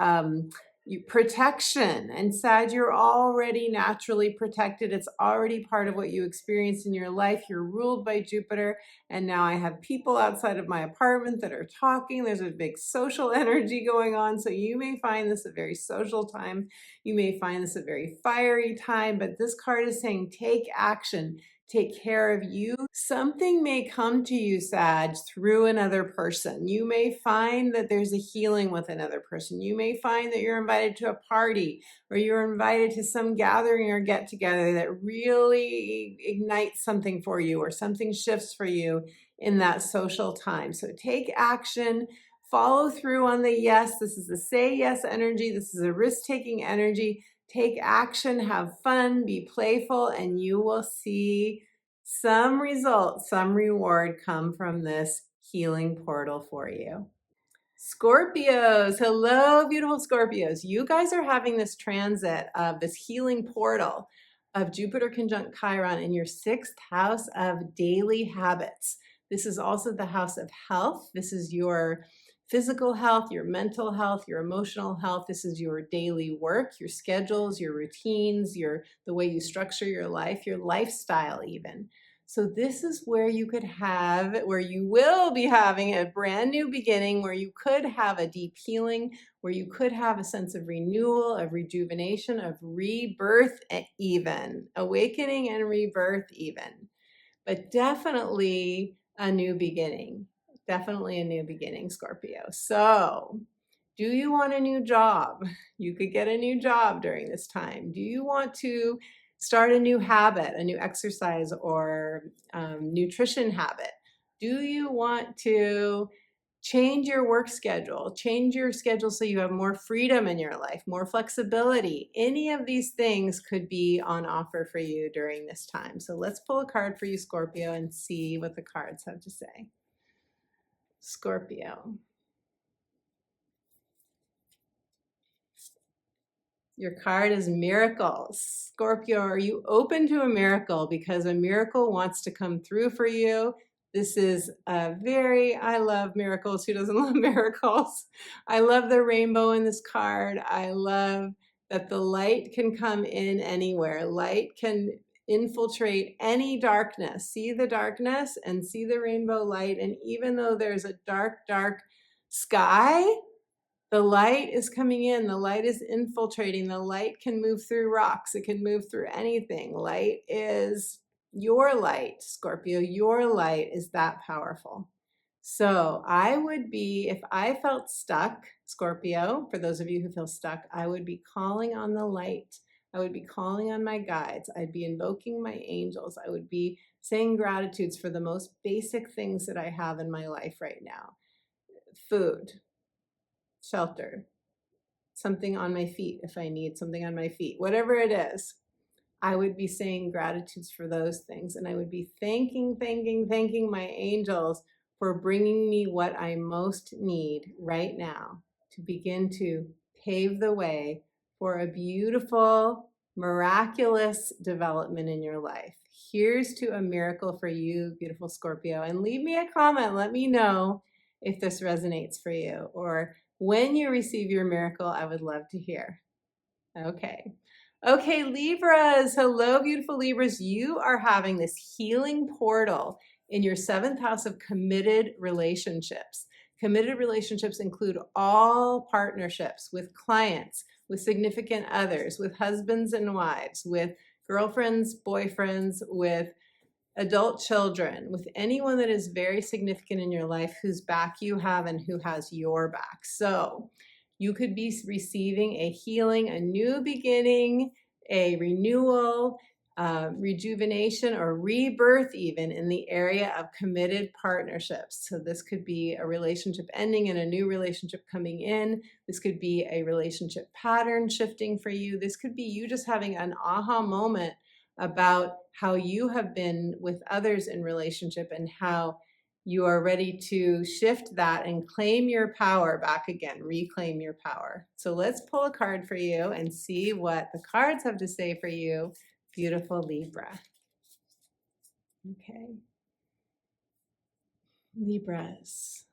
protection. And Sag, you're already naturally protected. It's already part of what you experience in your life. You're ruled by Jupiter. And now I have people outside of my apartment that are talking. There's a big social energy going on. So you may find this a very social time. You may find this a very fiery time, but this card is saying take action. Take care of you. Something may come to you, Sag, through another person. You may find that there's a healing with another person. You may find that you're invited to a party or you're invited to some gathering or get together that really ignites something for you or something shifts for you in that social time. So take action. Follow through on the yes. This is a say yes energy. This is a risk-taking energy. Take action, have fun, be playful, and you will see some result, some reward come from this healing portal for you. Scorpios, hello, beautiful Scorpios. You guys are having this transit of this healing portal of Jupiter conjunct Chiron in your 6th house of daily habits. This is also the house of health. This is your physical health, your mental health, your emotional health. This is your daily work, your schedules, your routines, the way you structure your life, your lifestyle even. So this is where you could have, where you will be having a brand new beginning, where you could have a deep healing, where you could have a sense of renewal, of rejuvenation, of rebirth even, awakening and rebirth even, but definitely a new beginning. Definitely a new beginning, Scorpio. So, do you want a new job? You could get a new job during this time. Do you want to start a new habit, a new exercise or nutrition habit? Do you want to change your work schedule, change your schedule so you have more freedom in your life, more flexibility? Any of these things could be on offer for you during this time. So let's pull a card for you, Scorpio, and see what the cards have to say. Scorpio. Your card is miracles. Scorpio, are you open to a miracle? Because a miracle wants to come through for you. This is I love miracles. Who doesn't love miracles? I love the rainbow in this card. I love that the light can come in anywhere. Light can infiltrate any darkness. See the darkness and see the rainbow light. And even though there's a dark, dark sky, the light is coming in, the light is infiltrating, the light can move through rocks, it can move through anything. Light is your light, Scorpio. Your light is that powerful. So I would be, if I felt stuck, Scorpio, for those of you who feel stuck, I would be calling on the light. I would be calling on my guides. I'd be invoking my angels. I would be saying gratitudes for the most basic things that I have in my life right now. Food, shelter, something on my feet if I need something on my feet, whatever it is, I would be saying gratitudes for those things. And I would be thanking my angels for bringing me what I most need right now to begin to pave the way for a beautiful, miraculous development in your life. Here's to a miracle for you, beautiful Scorpio. And leave me a comment. Let me know if this resonates for you, or when you receive your miracle, I would love to hear. Okay, Libras. Hello, beautiful Libras. You are having this healing portal in your 7th house of committed relationships. Committed relationships include all partnerships with clients, with significant others, with husbands and wives, with girlfriends, boyfriends, with adult children, with anyone that is very significant in your life, whose back you have and who has your back. So you could be receiving a healing, a new beginning, a renewal, rejuvenation, or rebirth even in the area of committed partnerships. So this could be a relationship ending and a new relationship coming in. This could be a relationship pattern shifting for you. This could be you just having an aha moment about how you have been with others in relationship and how you are ready to shift that and claim your power back again, reclaim your power. So let's pull a card for you and see what the cards have to say for you, beautiful Libra. Okay. Libras.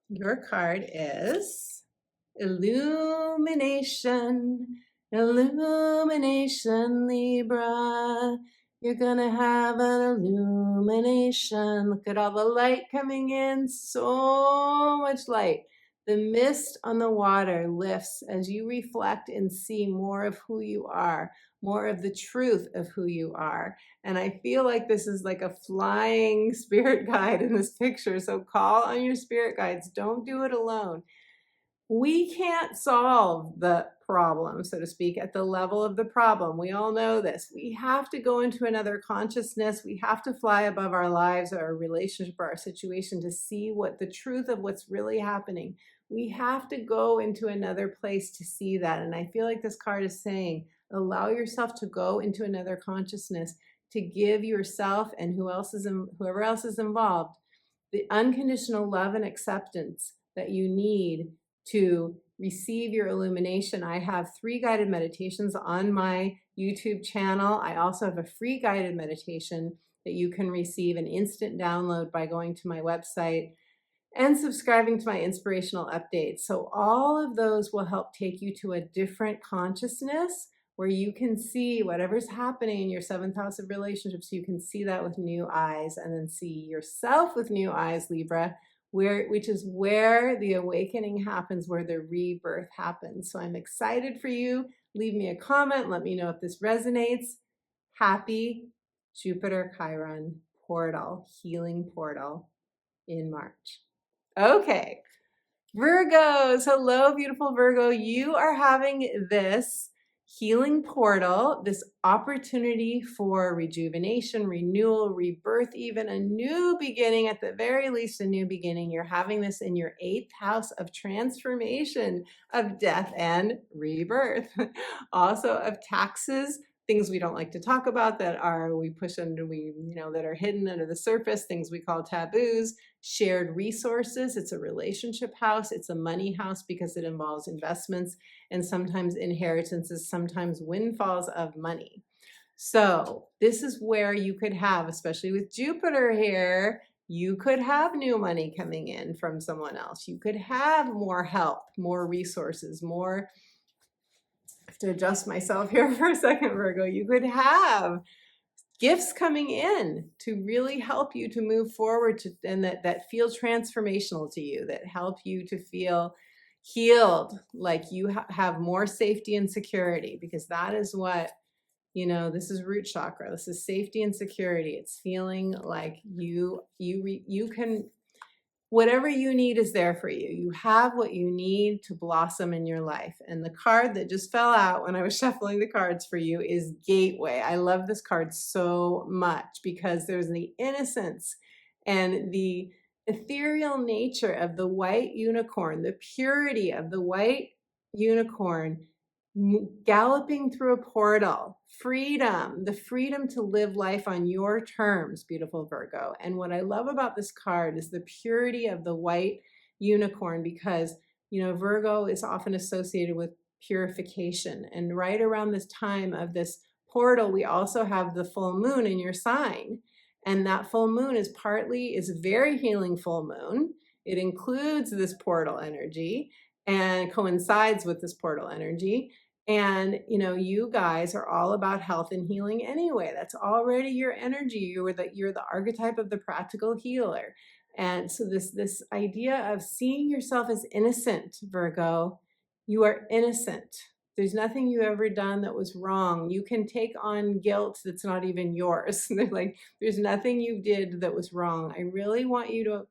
Your card is Illumination. Illumination, Libra. You're gonna have an illumination. Look at all the light coming in, so much light. The mist on the water lifts as you reflect and see more of who you are, more of the truth of who you are. And I feel like this is like a flying spirit guide in this picture. So call on your spirit guides. Don't do it alone. We can't solve the problem, so to speak, at the level of the problem. We all know this. We have to go into another consciousness. We have to fly above our lives, our relationship, or our situation to see what the truth of what's really happening. We have to go into another place to see that. And I feel like this card is saying, allow yourself to go into another consciousness, to give yourself and whoever else is involved the unconditional love and acceptance that you need to receive your illumination. I have 3 guided meditations on my YouTube channel. I also have a free guided meditation that you can receive an instant download by going to my website and subscribing to my inspirational updates. So all of those will help take you to a different consciousness where you can see whatever's happening in your 7th house of relationships. You can see that with new eyes, and then see yourself with new eyes, Libra, which is where the awakening happens, where the rebirth happens. So I'm excited for you. Leave me a comment. Let me know if this resonates. Happy Jupiter Chiron portal, healing portal in March. Okay, Virgos. Hello, beautiful Virgo. You are having this healing portal, this opportunity for rejuvenation, renewal, rebirth, even a new beginning, at the very least a new beginning. You're having this in your 8th house of transformation, of death and rebirth, also of taxes, things we don't like to talk about that are hidden under the surface, things we call taboos, shared resources. It's a relationship house. It's a money house because it involves investments and sometimes inheritances, sometimes windfalls of money. So this is where you could have, especially with Jupiter here, you could have new money coming in from someone else. You could have more help, more resources, more, I have to adjust myself here for a second, Virgo. You could have gifts coming in to really help you to move forward, and that feel transformational to you, that help you to feel healed, like you have more safety and security, because that is what, this is root chakra. This is safety and security. It's feeling like you can, whatever you need is there for you. You have what you need to blossom in your life. And the card that just fell out when I was shuffling the cards for you is Gateway. I love this card so much because there's the innocence and the ethereal nature of the white unicorn, the purity of the white unicorn galloping through a portal, freedom, the freedom to live life on your terms, beautiful Virgo. And what I love about this card is the purity of the white unicorn, because, Virgo is often associated with purification. And right around this time of this portal, we also have the full moon in your sign. And that full moon is a very healing full moon. It includes this portal energy and coincides with this portal energy. And, you guys are all about health and healing anyway. That's already your energy. You're the archetype of the practical healer. And so this idea of seeing yourself as innocent, Virgo, you are innocent. There's nothing you've ever done that was wrong. You can take on guilt that's not even yours. There's nothing you did that was wrong. I really want you to,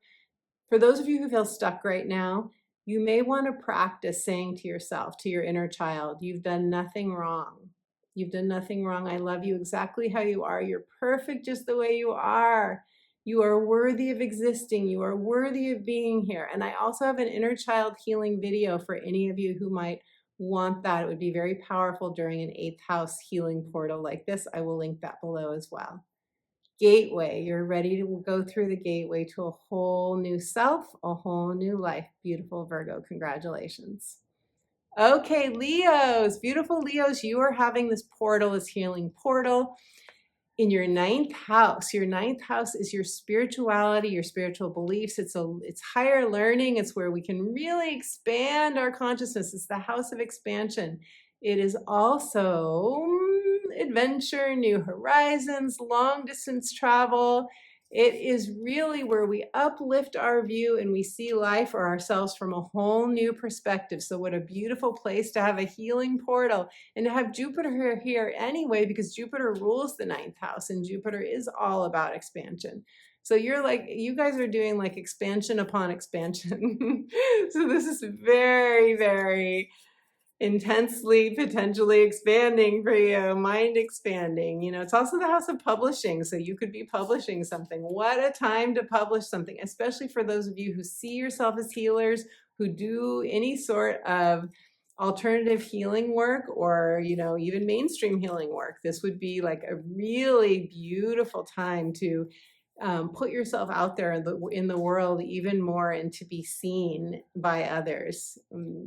for those of you who feel stuck right now, you may want to practice saying to yourself, to your inner child, you've done nothing wrong. You've done nothing wrong. I love you exactly how you are. You're perfect just the way you are. You are worthy of existing. You are worthy of being here. And I also have an inner child healing video for any of you who might want that. It would be very powerful during an 8th house healing portal like this. I will link that below as well. gateway. You're ready to go through the gateway to a whole new self, a whole new life. Beautiful Virgo, congratulations. Okay, Leos, beautiful Leos, you are having this portal, this healing portal in your ninth house. Your ninth house is your spirituality, your spiritual beliefs. It's higher learning. It's where we can really expand our consciousness. It's the house of expansion. It is also adventure, new horizons, long distance travel. It is really where we uplift our view and we see life or ourselves from a whole new perspective. So what a beautiful place to have a healing portal and to have Jupiter here anyway, because Jupiter rules the ninth house and Jupiter is all about expansion. So you're like, you guys are doing like expansion upon expansion. So this is very, very intensely potentially expanding for you, mind expanding. You know, it's also the house of publishing, so you could be publishing something. What a time to publish something, especially for those of you who see yourself as healers, who do any sort of alternative healing work, or you know, even mainstream healing work. This would be like a really beautiful time to put yourself out there in the world even more, and to be seen by others,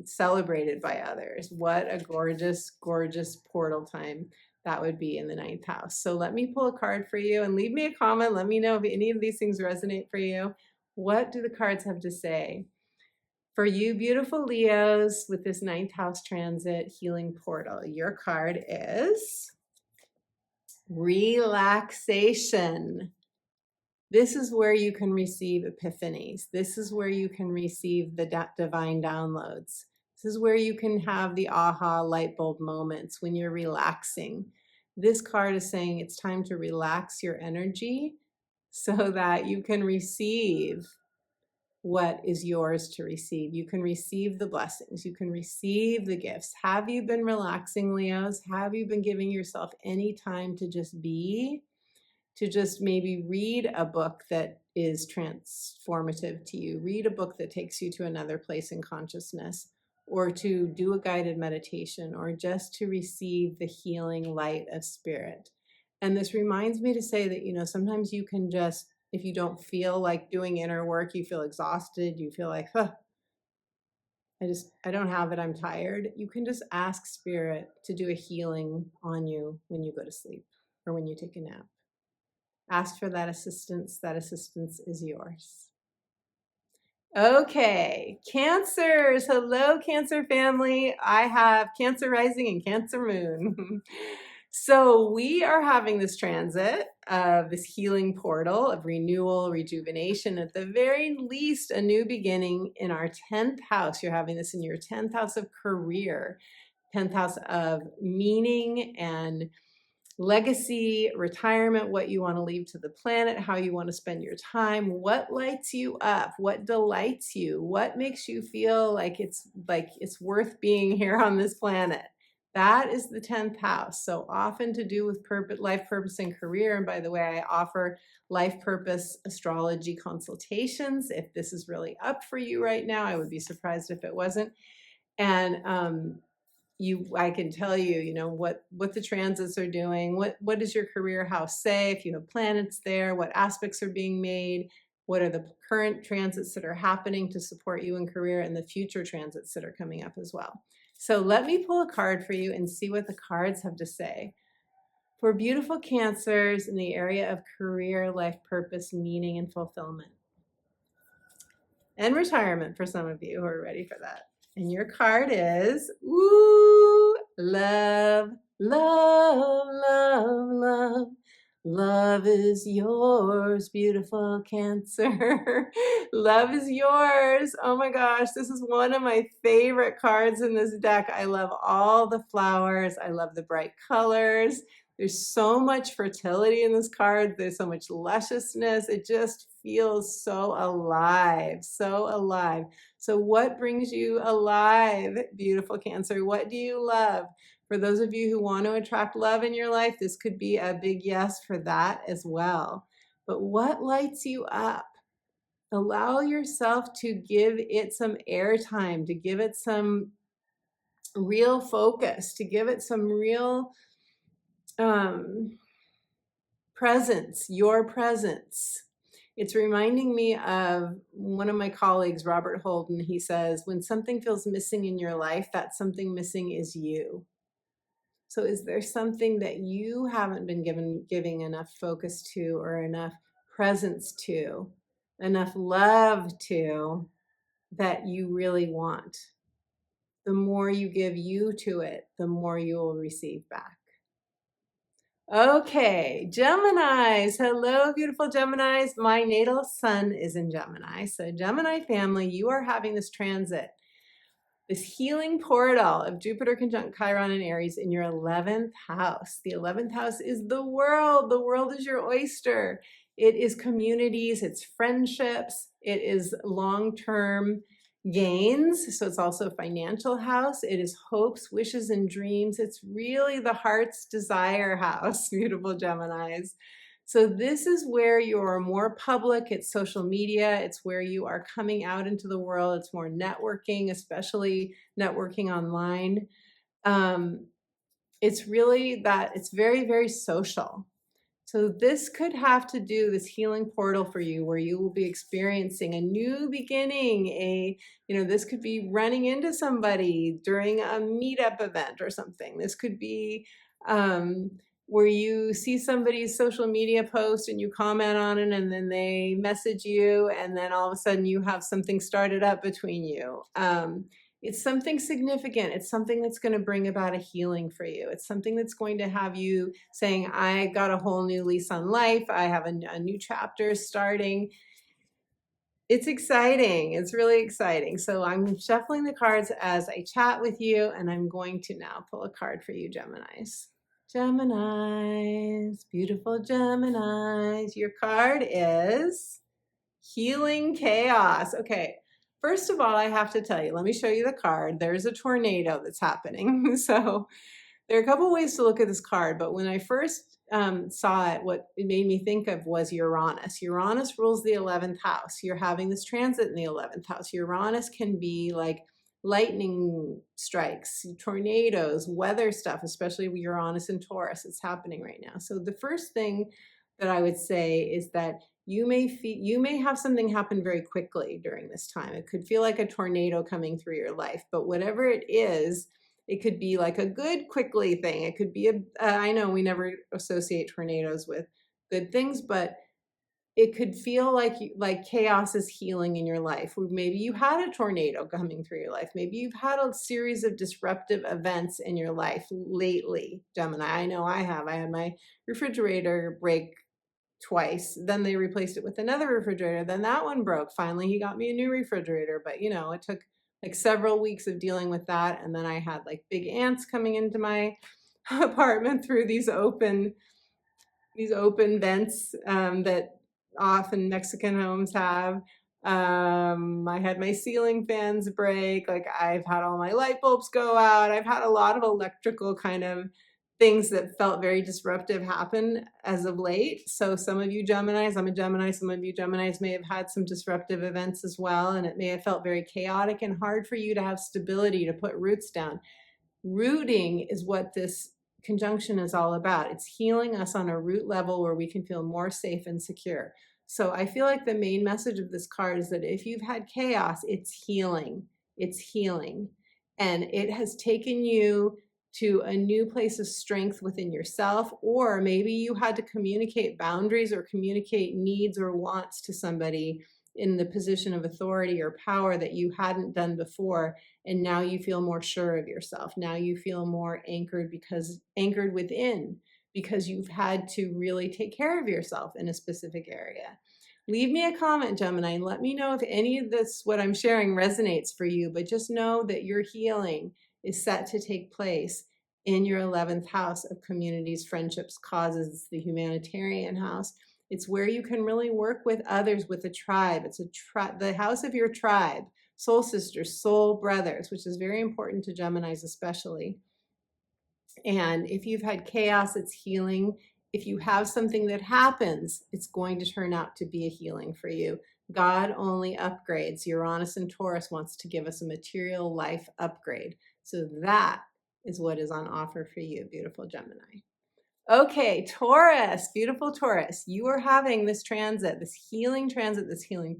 celebrated by others. What a gorgeous, gorgeous portal time that would be in the ninth house. So let me pull a card for you and leave me a comment. Let me know if any of these things resonate for you. What do the cards have to say? For you, beautiful Leos, with this ninth house transit healing portal, your card is relaxation. This is where you can receive epiphanies. This is where you can receive the divine downloads. This is where you can have the aha light bulb moments when you're relaxing. This card is saying it's time to relax your energy so that you can receive what is yours to receive. You can receive the blessings. You can receive the gifts. Have you been relaxing, Leos? Have you been giving yourself any time to just be? To just maybe read a book that is transformative to you, read a book that takes you to another place in consciousness, or to do a guided meditation, or just to receive the healing light of spirit. And this reminds me to say that, you know, sometimes you can just, if you don't feel like doing inner work, you feel exhausted, you feel like, huh, I don't have it, I'm tired. You can just ask spirit to do a healing on you when you go to sleep or when you take a nap. Ask for that assistance. That assistance is yours. Okay, Cancers. Hello, Cancer family. I have Cancer rising and Cancer moon. So we are having this transit of this healing portal of renewal, rejuvenation, at the very least, a new beginning in our 10th house. You're having this in your 10th house of career, 10th house of meaning and legacy, retirement, what you want to leave to the planet, how you want to spend your time, what lights you up, what delights you, what makes you feel like it's worth being here on this planet. That is the 10th house. So often to do with life purpose and career. And by the way, I offer life purpose astrology consultations. If this is really up for you right now, I would be surprised if it wasn't. And I can tell you, you know, what the transits are doing, what does your career house say, if you have planets there, what aspects are being made, what are the current transits that are happening to support you in career, and the future transits that are coming up as well. So let me pull a card for you and see what the cards have to say. For beautiful Cancers in the area of career, life purpose, meaning, and fulfillment. And retirement for some of you who are ready for that. And your card is, ooh, love, love, love, love. Love is yours, beautiful Cancer. Love is yours. Oh my gosh, this is one of my favorite cards in this deck. I love all the flowers. I love the bright colors. There's so much fertility in this card. There's so much lusciousness. It just feels so alive, so alive. So what brings you alive, beautiful Cancer? What do you love? For those of you who want to attract love in your life, this could be a big yes for that as well. But what lights you up? Allow yourself to give it some airtime, to give it some real focus, to give it some real Presence, your presence. It's reminding me of one of my colleagues, Robert Holden. He says, when something feels missing in your life, that something missing is you. So is there something that you haven't been giving enough focus to, or enough presence to, enough love to, that you really want? The more you give you to it, the more you will receive back. Okay, Geminis. Hello, beautiful Geminis. My natal sun is in Gemini. So Gemini family, you are having this transit, this healing portal of Jupiter conjunct Chiron and Aries in your 11th house. The 11th house is the world. The world is your oyster. It is communities, it's friendships, it is long-term gains. So it's also a financial house. It is hopes, wishes, and dreams. It's really the heart's desire house, beautiful Geminis. So this is where you're more public. It's social media. It's where you are coming out into the world. It's more networking, especially networking online. It's really that it's very, very social. So this could have to do, this healing portal for you, where you will be experiencing a new beginning, this could be running into somebody during a meetup event or something. This could be where you see somebody's social media post and you comment on it, and then they message you, and then all of a sudden you have something started up between you. It's something significant. It's something that's going to bring about a healing for you. It's something that's going to have you saying, I got a whole new lease on life. I have a new chapter starting. It's exciting. It's really exciting. So I'm shuffling the cards as I chat with you, and I'm going to now pull a card for you, Geminis. Geminis, beautiful Geminis. Your card is Healing Chaos. Okay. First of all, I have to tell you, let me show you the card. There's a tornado that's happening. So there are a couple ways to look at this card, but when I first saw it, what it made me think of was Uranus. Uranus rules the 11th house. You're having this transit in the 11th house. Uranus can be like lightning strikes, tornadoes, weather stuff, especially with Uranus and Taurus. It's happening right now. So the first thing that I would say is that you may have something happen very quickly during this time. It could feel like a tornado coming through your life, but whatever it is, it could be like a good quickly thing. It could be I know we never associate tornadoes with good things, but it could feel like chaos is healing in your life. Maybe you had a tornado coming through your life. Maybe you've had a series of disruptive events in your life lately, Gemini. I know I have. I had my refrigerator break twice. Then they replaced it with another refrigerator. Then that one broke. Finally, he got me a new refrigerator. But, it took like several weeks of dealing with that. And then I had like big ants coming into my apartment through these open vents that often Mexican homes have. I had my ceiling fans break. Like I've had all my light bulbs go out. I've had a lot of electrical kind of things that felt very disruptive happen as of late. So some of you Geminis, I'm a Gemini, some of you Geminis may have had some disruptive events as well. And it may have felt very chaotic and hard for you to have stability, to put roots down. Rooting is what this conjunction is all about. It's healing us on a root level where we can feel more safe and secure. So I feel like the main message of this card is that if you've had chaos, it's healing. It's healing. And it has taken you to a new place of strength within yourself, or maybe you had to communicate boundaries or communicate needs or wants to somebody in the position of authority or power that you hadn't done before. And now you feel more sure of yourself. Now you feel more anchored within, because you've had to really take care of yourself in a specific area. Leave me a comment, Gemini, and let me know if any of this, what I'm sharing, resonates for you. But just know that your healing is set to take place in your 11th house of communities, friendships, causes. It's the humanitarian house. It's where you can really work with others, with a tribe. It's the house of your tribe, soul sisters, soul brothers, which is very important to Geminis especially. And if you've had chaos, it's healing. If you have something that happens, it's going to turn out to be a healing for you. God only upgrades. Uranus and Taurus wants to give us a material life upgrade. So that is what is on offer for you, beautiful Gemini. Okay, Taurus, beautiful Taurus. You are having this transit, this healing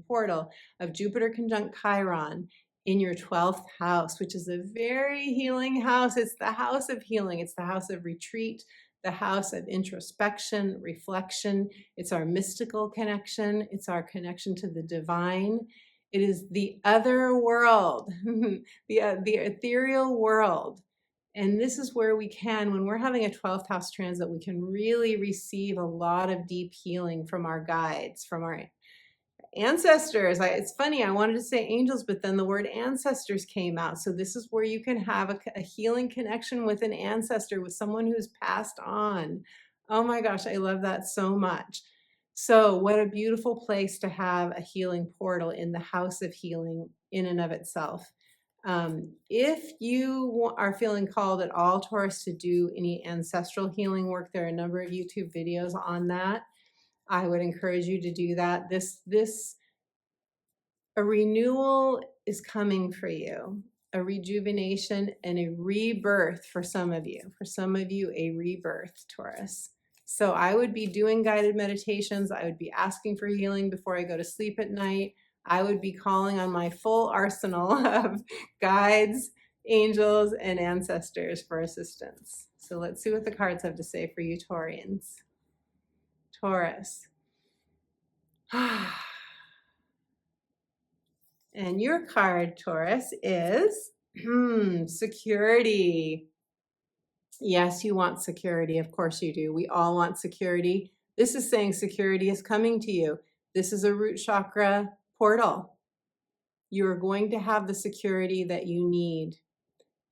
portal of Jupiter conjunct Chiron in your 12th house, which is a very healing house. It's the house of healing. It's the house of retreat, the house of introspection, reflection. It's our mystical connection. It's our connection to the divine. It is the other world, the ethereal world. And this is where we can, when we're having a 12th house transit, we can really receive a lot of deep healing from our guides, from our ancestors. It's funny, I wanted to say angels, but then the word ancestors came out. So this is where you can have a healing connection with an ancestor, with someone who's passed on. Oh my gosh, I love that so much. So what a beautiful place to have a healing portal in the house of healing in and of itself. If you are feeling called at all, Taurus, to do any ancestral healing work, there are a number of YouTube videos on that. I would encourage you to do that. A renewal is coming for you, a rejuvenation and a rebirth for some of you. For some of you, a rebirth, Taurus. So I would be doing guided meditations. I would be asking for healing before I go to sleep at night. I would be calling on my full arsenal of guides, angels, and ancestors for assistance. So let's see what the cards have to say for you, Taurians. Taurus. And your card, Taurus, is security. Yes, you want security. Of course you do. We all want security. This is saying security is coming to you. This is a root chakra portal. You are going to have the security that you need.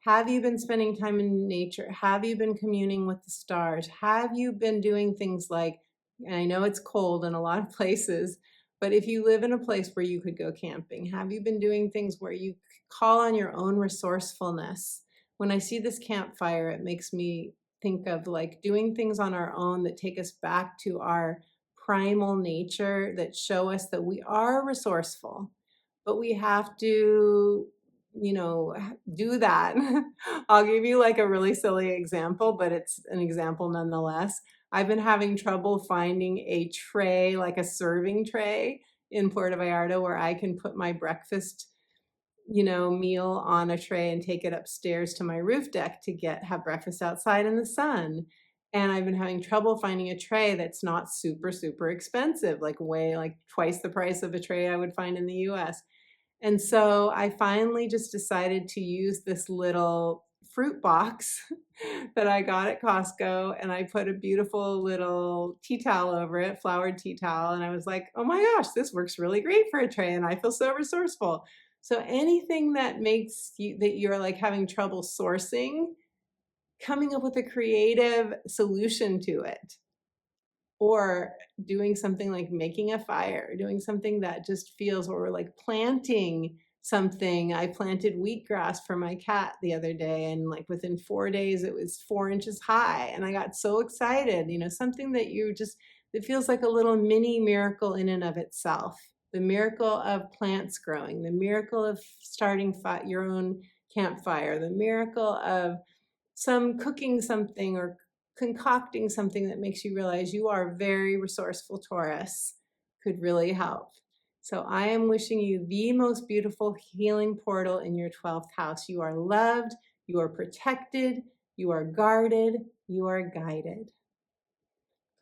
Have you been spending time in nature? Have you been communing with the stars? Have you been doing things like, and I know it's cold in a lot of places, but if you live in a place where you could go camping, have you been doing things where you call on your own resourcefulness? When I see this campfire, it makes me think of like doing things on our own that take us back to our primal nature, that show us that we are resourceful, but we have to, do that. I'll give you like a really silly example, but it's an example nonetheless. I've been having trouble finding a tray, like a serving tray in Puerto Vallarta where I can put my breakfast, meal on a tray and take it upstairs to my roof deck to have breakfast outside in the sun. And I've been having trouble finding a tray that's not super, super expensive, like twice the price of a tray I would find in the US. And so I finally just decided to use this little fruit box that I got at Costco, and I put a beautiful little tea towel over it, flowered tea towel. And I was like, oh my gosh, this works really great for a tray. And I feel so resourceful. So anything that makes you're like having trouble sourcing, coming up with a creative solution to it, or doing something like making a fire, doing something that just feels, or like planting something. I planted wheatgrass for my cat the other day, and like within 4 days it was 4 inches high, and I got so excited. Something that it feels like a little mini miracle in and of itself. The miracle of plants growing, the miracle of starting your own campfire, the miracle of cooking something or concocting something that makes you realize you are very resourceful, Taurus, could really help. So I am wishing you the most beautiful healing portal in your 12th house. You are loved, you are protected, you are guarded, you are guided.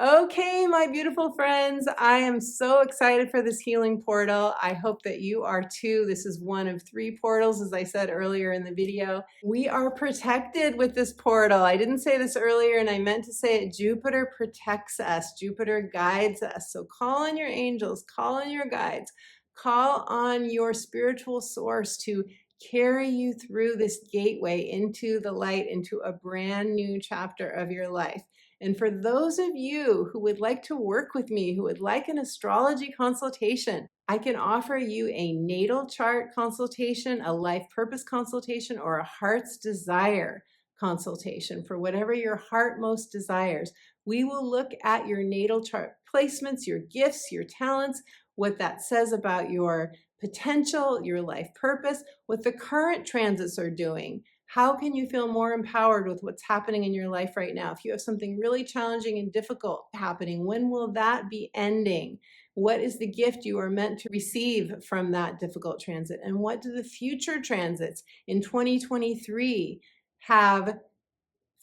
Okay, my beautiful friends, I am so excited for this healing portal. I hope that you are too. This is one of 3 portals, as I said earlier in the video. We are protected with this portal. I didn't say this earlier, and I meant to say it. Jupiter protects us. Jupiter guides us. So call on your angels, call on your guides, call on your spiritual source to carry you through this gateway into the light, into a brand new chapter of your life. And for those of you who would like to work with me, who would like an astrology consultation, I can offer you a natal chart consultation, a life purpose consultation, or a heart's desire consultation for whatever your heart most desires. We will look at your natal chart placements, your gifts, your talents, what that says about your potential, your life purpose, what the current transits are doing, How can you feel more empowered with what's happening in your life right now? If you have something really challenging and difficult happening, when will that be ending? What is the gift you are meant to receive from that difficult transit? And what do the future transits in 2023 have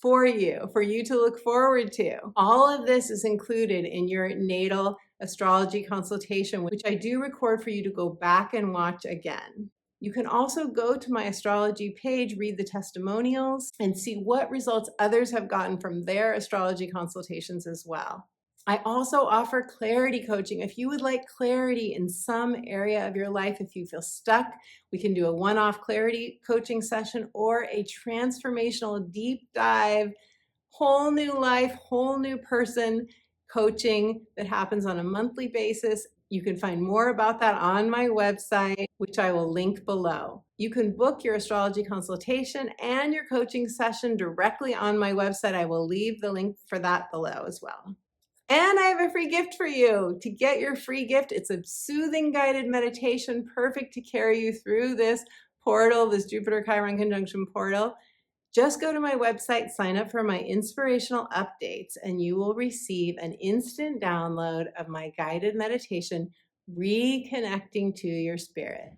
for you to look forward to? All of this is included in your natal astrology consultation, which I do record for you to go back and watch again. You can also go to my astrology page, read the testimonials, and see what results others have gotten from their astrology consultations as well. I also offer clarity coaching. If you would like clarity in some area of your life, if you feel stuck, we can do a one-off clarity coaching session or a transformational deep dive, whole new life, whole new person coaching that happens on a monthly basis. You can find more about that on my website, which I will link below. You can book your astrology consultation and your coaching session directly on my website. I will leave the link for that below as well. And I have a free gift for you. To get your free gift, it's a soothing guided meditation, perfect to carry you through this portal, this Jupiter Chiron conjunction portal. Just go to my website, sign up for my inspirational updates, and you will receive an instant download of my guided meditation, Reconnecting to Your Spirit.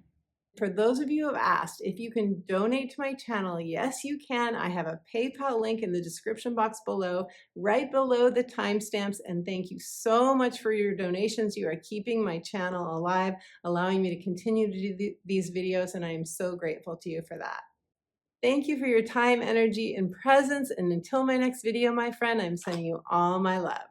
For those of you who have asked if you can donate to my channel, yes, you can. I have a PayPal link in the description box below, right below the timestamps. And thank you so much for your donations. You are keeping my channel alive, allowing me to continue to do these videos, and I am so grateful to you for that. Thank you for your time, energy, and presence. And until my next video, my friend, I'm sending you all my love.